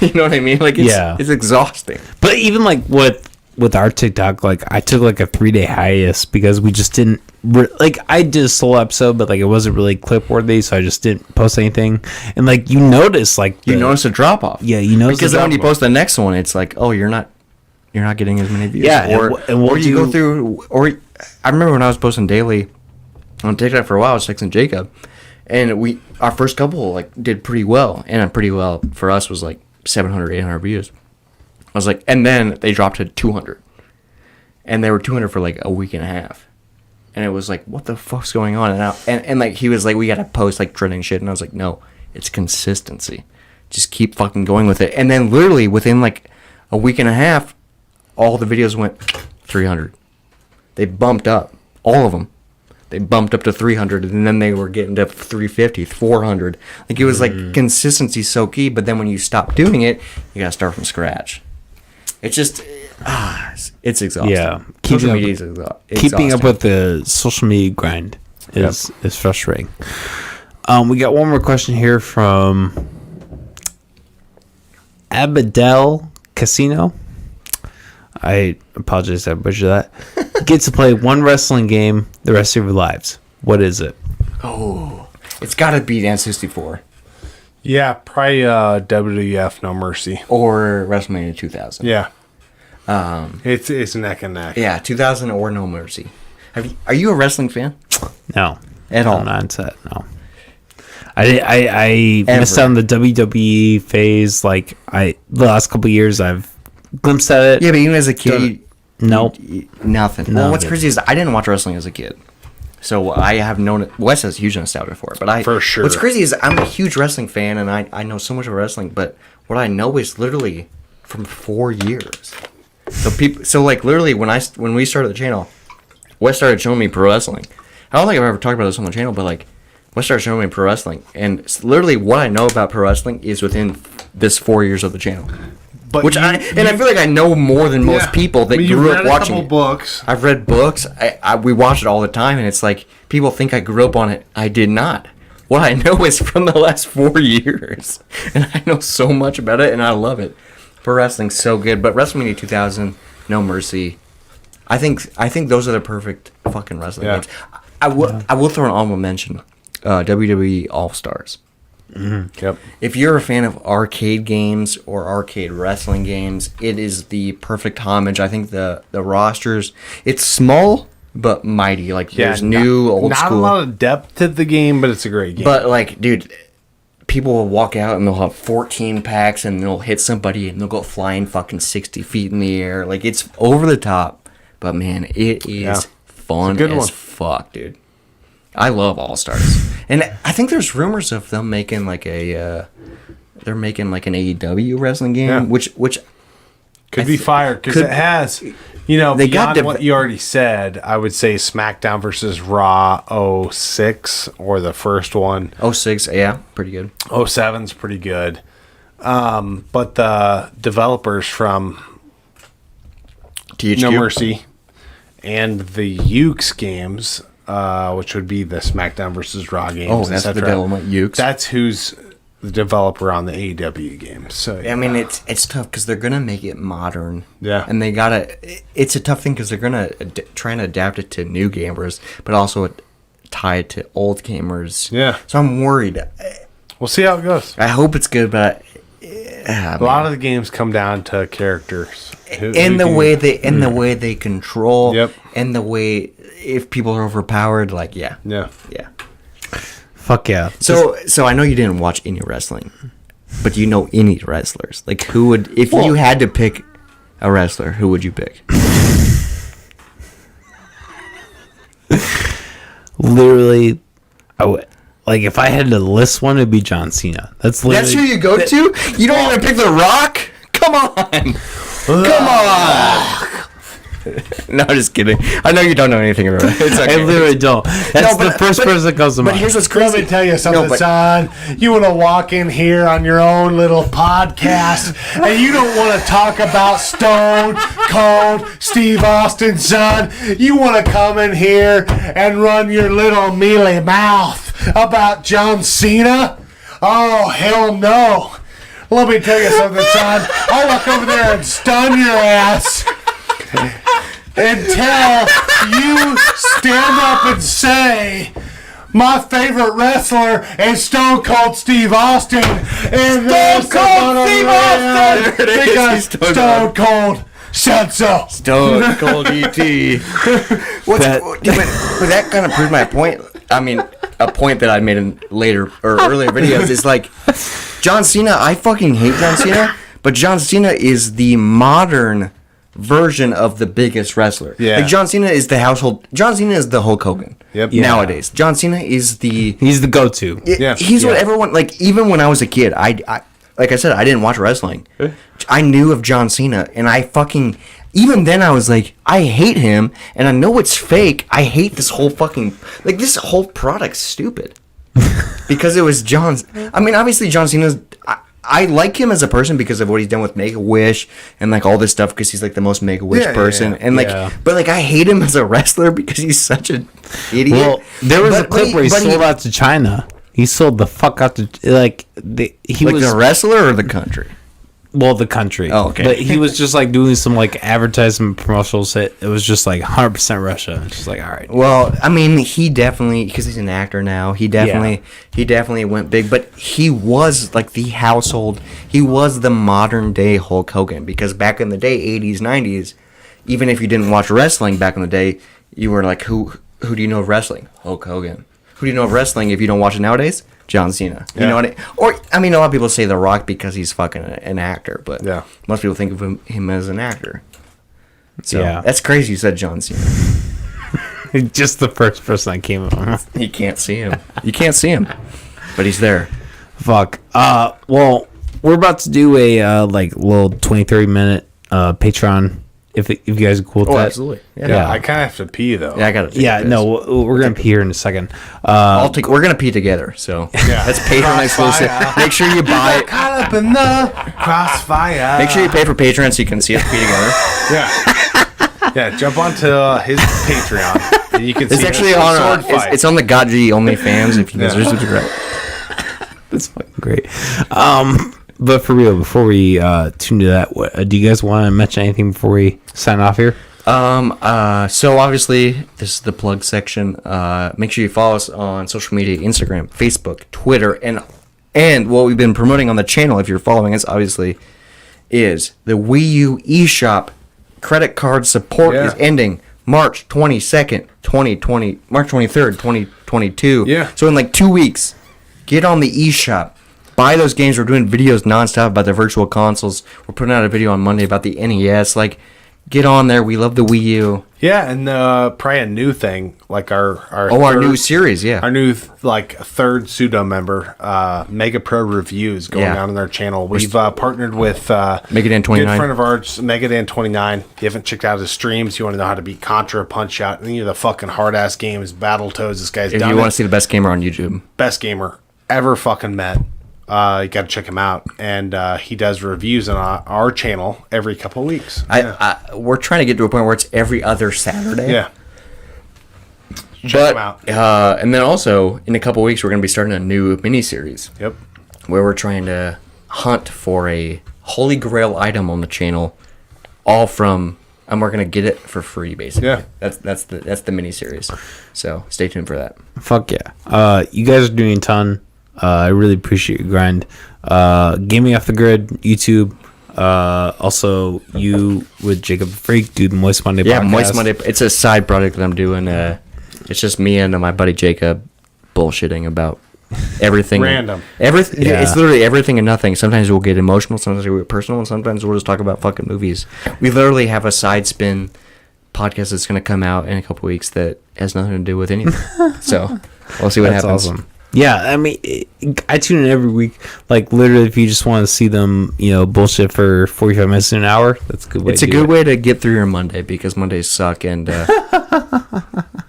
You know what I mean? Like it's exhausting. But even like with our TikTok, like I took like a 3-day hiatus because we just didn't like I did a solo episode, but like it wasn't really clip worthy, so I just didn't post anything. And like you notice you notice a drop off. Yeah, you notice because then when you post the next one, it's like, oh, you're not getting as many views. Yeah, or you go through. Or I remember when I was posting daily on TikTok for a while, I was texting Jacob, and our first couple like did pretty well, and pretty well for us was like 700, 800 views. I was like, and then they dropped to 200, and they were 200 for like a week and a half, and it was like, what the fuck's going on? And like he was like, we gotta post like trending shit, and I was like, no, it's consistency. Just keep fucking going with it. And then literally within like a week and a half, all the videos went 300. They bumped up, all of them. They bumped up to 300, and then they were getting to 350, 400. Like, it was like consistency so key, but then when you stop doing it, you gotta start from scratch. It's just, it's exhausting. Yeah. Social media is exhausting. Keeping up with the social media grind is frustrating. We got one more question here from Abadel Casino. I apologize, I butchered that. Get to play one wrestling game the rest of your lives. What is it? Oh, it's gotta be N64. Yeah, probably WWF No Mercy. Or WrestleMania 2000. Yeah. It's neck and neck. Yeah, 2000 or No Mercy. Are you a wrestling fan? No. At all? I'm not into that, no. I missed out on the WWE phase. Like, the last couple of years I've glimpsed at it. Yeah, but even as a kid, nope. Nothing. No. Well, what's crazy is I didn't watch wrestling as a kid. So I have known it. Wes has huge nostalgia for it. But For sure. What's crazy is I'm a huge wrestling fan, and I know so much of wrestling, but what I know is literally from 4 years. So like literally when we started the channel, Wes started showing me pro wrestling. I don't think I've ever talked about this on the channel, but like Wes started showing me pro wrestling, and literally what I know about pro wrestling is within this 4 years of the channel. But I feel like I know more than most people that grew up watching it. Books. I've read books. We watch it all the time, and it's like people think I grew up on it. I did not. What I know is from the last 4 years, and I know so much about it, and I love it. Pro wrestling's so good, but WrestleMania 2000, No Mercy. I think those are the perfect fucking wrestling games. I will throw an honorable mention. WWE All Stars. Mm-hmm. Yep. If you're a fan of arcade games or arcade wrestling games, it is the perfect homage. I think the rosters, it's small, but mighty. Like there's not- new, old not school. a lot of depth to the game, but it's a great game. But like, dude, people will walk out and they'll have 14 packs and they'll hit somebody and they'll go flying fucking 60 feet in the air. Like it's over the top, but man, it is fun good as one. fuck, dude. I love All Stars, and I think there's rumors of them making like a. They're making like an AEW wrestling game, Yeah. which could be fired because could- it has, you know, They got beyond what you already said. I would say SmackDown versus Raw 06 or the first one. 06, yeah, pretty good. 07's pretty good. But the developers from THQ. No Mercy and the Ukes games, which would be the SmackDown versus Raw games, Oh, that's the etc. development, Ukes. That's who's the developer on the AEW game. So I mean, it's tough because they're gonna make it modern. Yeah. and they gotta. It's a tough thing because they're gonna try and adapt it to new gamers, but also tie it to old gamers. Yeah. So I'm worried. we'll see how it goes. I hope it's good, but A lot of the games come down to characters. in the way they control. Yep. And the way if people are overpowered, like yeah. Yeah. Fuck yeah. So I know you didn't watch any wrestling, but do you know any wrestlers? Like who would if you had to pick a wrestler, who would you pick? Literally, like if I had to list one, it'd be John Cena. That's literally. That's who you go to? You don't even pick The Rock? Come on. Come on. No, just kidding. I know you don't know anything about it. It's I okay. literally don't. That's the first person that comes to But mind. here's what's Let crazy. me tell you something, No, but- son. You want to walk in here on your own little podcast, and you don't want to talk about Stone Cold Steve Austin, son. You want to come in here and run your little mealy mouth about John Cena? Oh, hell no. Let me tell you something, son. I'll walk over there and stun your ass until you stand up and say, my favorite wrestler is Stone Cold Steve Austin. And Stone Cold Steve Austin! There it is. Because He's Stone Stone Cold said so. Stone Cold ET. But that kind of proves my point. I mean, a point that I made in later or earlier videos is like, John Cena, I fucking hate John Cena, but John Cena is the modern version of the biggest wrestler. Yeah. Like John Cena is the household. John Cena is the Hulk Hogan. Yep. Nowadays, John Cena is the. He's the go-to. Yeah. He's what everyone like. Even when I was a kid, I like I said, I didn't watch wrestling. I knew of John Cena, and I fucking. Even then, I was like, I hate him, and I know it's fake. I hate this whole fucking like this whole product's stupid because it was John's. I mean, obviously, John Cena's. I like him as a person because of what he's done with Make-A-Wish and like all this stuff because he's like the most Make-A-Wish person and like but like I hate him as a wrestler because he's such an idiot. Well, there was a clip where he but sold out to China. He sold the fuck out to he like was the wrestler or the country. the country. Oh, okay. But he was just like doing some like advertisement promotionals. It was just like 100% Russia. It's just like all right. Well, I mean, he definitely because he's an actor now. He definitely went big, but he was like the household. He was the modern day Hulk Hogan because back in the day, 80s, 90s, even if you didn't watch wrestling back in the day, you were like, who do you know of wrestling? Hulk Hogan. Who do you know of wrestling if you don't watch it nowadays? John Cena. You know what I mean, a lot of people say The Rock because he's fucking an actor, but most people think of him as an actor. So that's crazy you said John Cena. Just the first person that came up. You can't see him. You can't see him. But he's there. Fuck. Well, we're about to do a like little 20-30 minute Patreon. If you guys are cool with that. Absolutely. Yeah, I kind of have to pee though. Yeah, I got to. Yeah, no, we're gonna pee here in a second. We're gonna pee together, so that's Patreon exclusive. Make sure you buy it. Caught up in the crossfire. Make sure you pay for Patreon so you can see us pee together. Yeah, jump onto his Patreon. And you can It's see actually us on. sword fight. It's on the GodG OnlyFans if you guys are subscribed. That's fucking great. But for real, before we tune to that, do you guys want to mention anything before we sign off here? So obviously this is the plug section. Make sure you follow us on social media: Instagram, Facebook, Twitter, and what we've been promoting on the channel. If you're following us, obviously, is the Wii U eShop credit card support is ending March 22nd, 2020, March 23rd, 2022. Yeah. So in like 2 weeks, get on the eShop. Buy those games. We're doing videos nonstop about the virtual consoles. We're putting out a video on Monday about the NES. Like, get on there. We love the Wii U. Yeah, and probably a new thing, like our New series, yeah. our new third pseudo member, Mega Pro Reviews, going Yeah. on their channel. We've partnered with Megadan 29. good friend of ours, Megadan 29. If you haven't checked out his streams, you want to know how to beat Contra, Punch Out, any of the fucking hard ass games, Battletoads. This guy's If done you it. want to see the best gamer on YouTube. Best gamer ever fucking met. You got to check him out, and he does reviews on our channel every couple of weeks. We're trying to get to a point where it's every other Saturday. Yeah. Check him out. And then also, in a couple weeks, we're going to be starting a new mini-series. Yep. Where we're trying to hunt for a holy grail item on the channel, all from, and we're going to get it for free, basically. Yeah. That's the mini-series. So, stay tuned for that. Fuck yeah. You guys are doing a ton. I really appreciate your grind. Gaming Off the Grid, YouTube. Also, you with Jacob the Freak, do the Moist Monday Yeah, podcast. Moist Monday. It's a side project that I'm doing. It's just me and my buddy Jacob bullshitting about everything. Random. Everything. Yeah. It's literally everything and nothing. Sometimes we'll get emotional. Sometimes we'll get personal. And sometimes we'll just talk about fucking movies. We literally have a side spin podcast that's going to come out in a couple weeks that has nothing to do with anything. So we'll see what That's happens. awesome. Yeah, I mean, I tune in every week. Like, literally, if you just want to see them, bullshit for 45 minutes to an hour, that's a good way It's to a do good it. way to get through your Monday because Mondays suck, and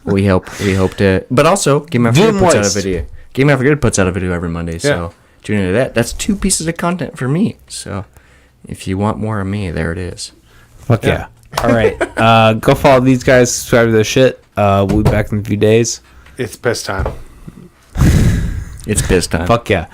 we hope to. But also, Game After Do Good puts out a moist. video. Game After Good puts out a video every Monday, so tune into that. That's 2 pieces of content for me. So if you want more of me, there it is. Fuck yeah. All right. Go follow these guys, subscribe to their shit. We'll be back in a few days. It's piss time. It's piss time. Fuck yeah.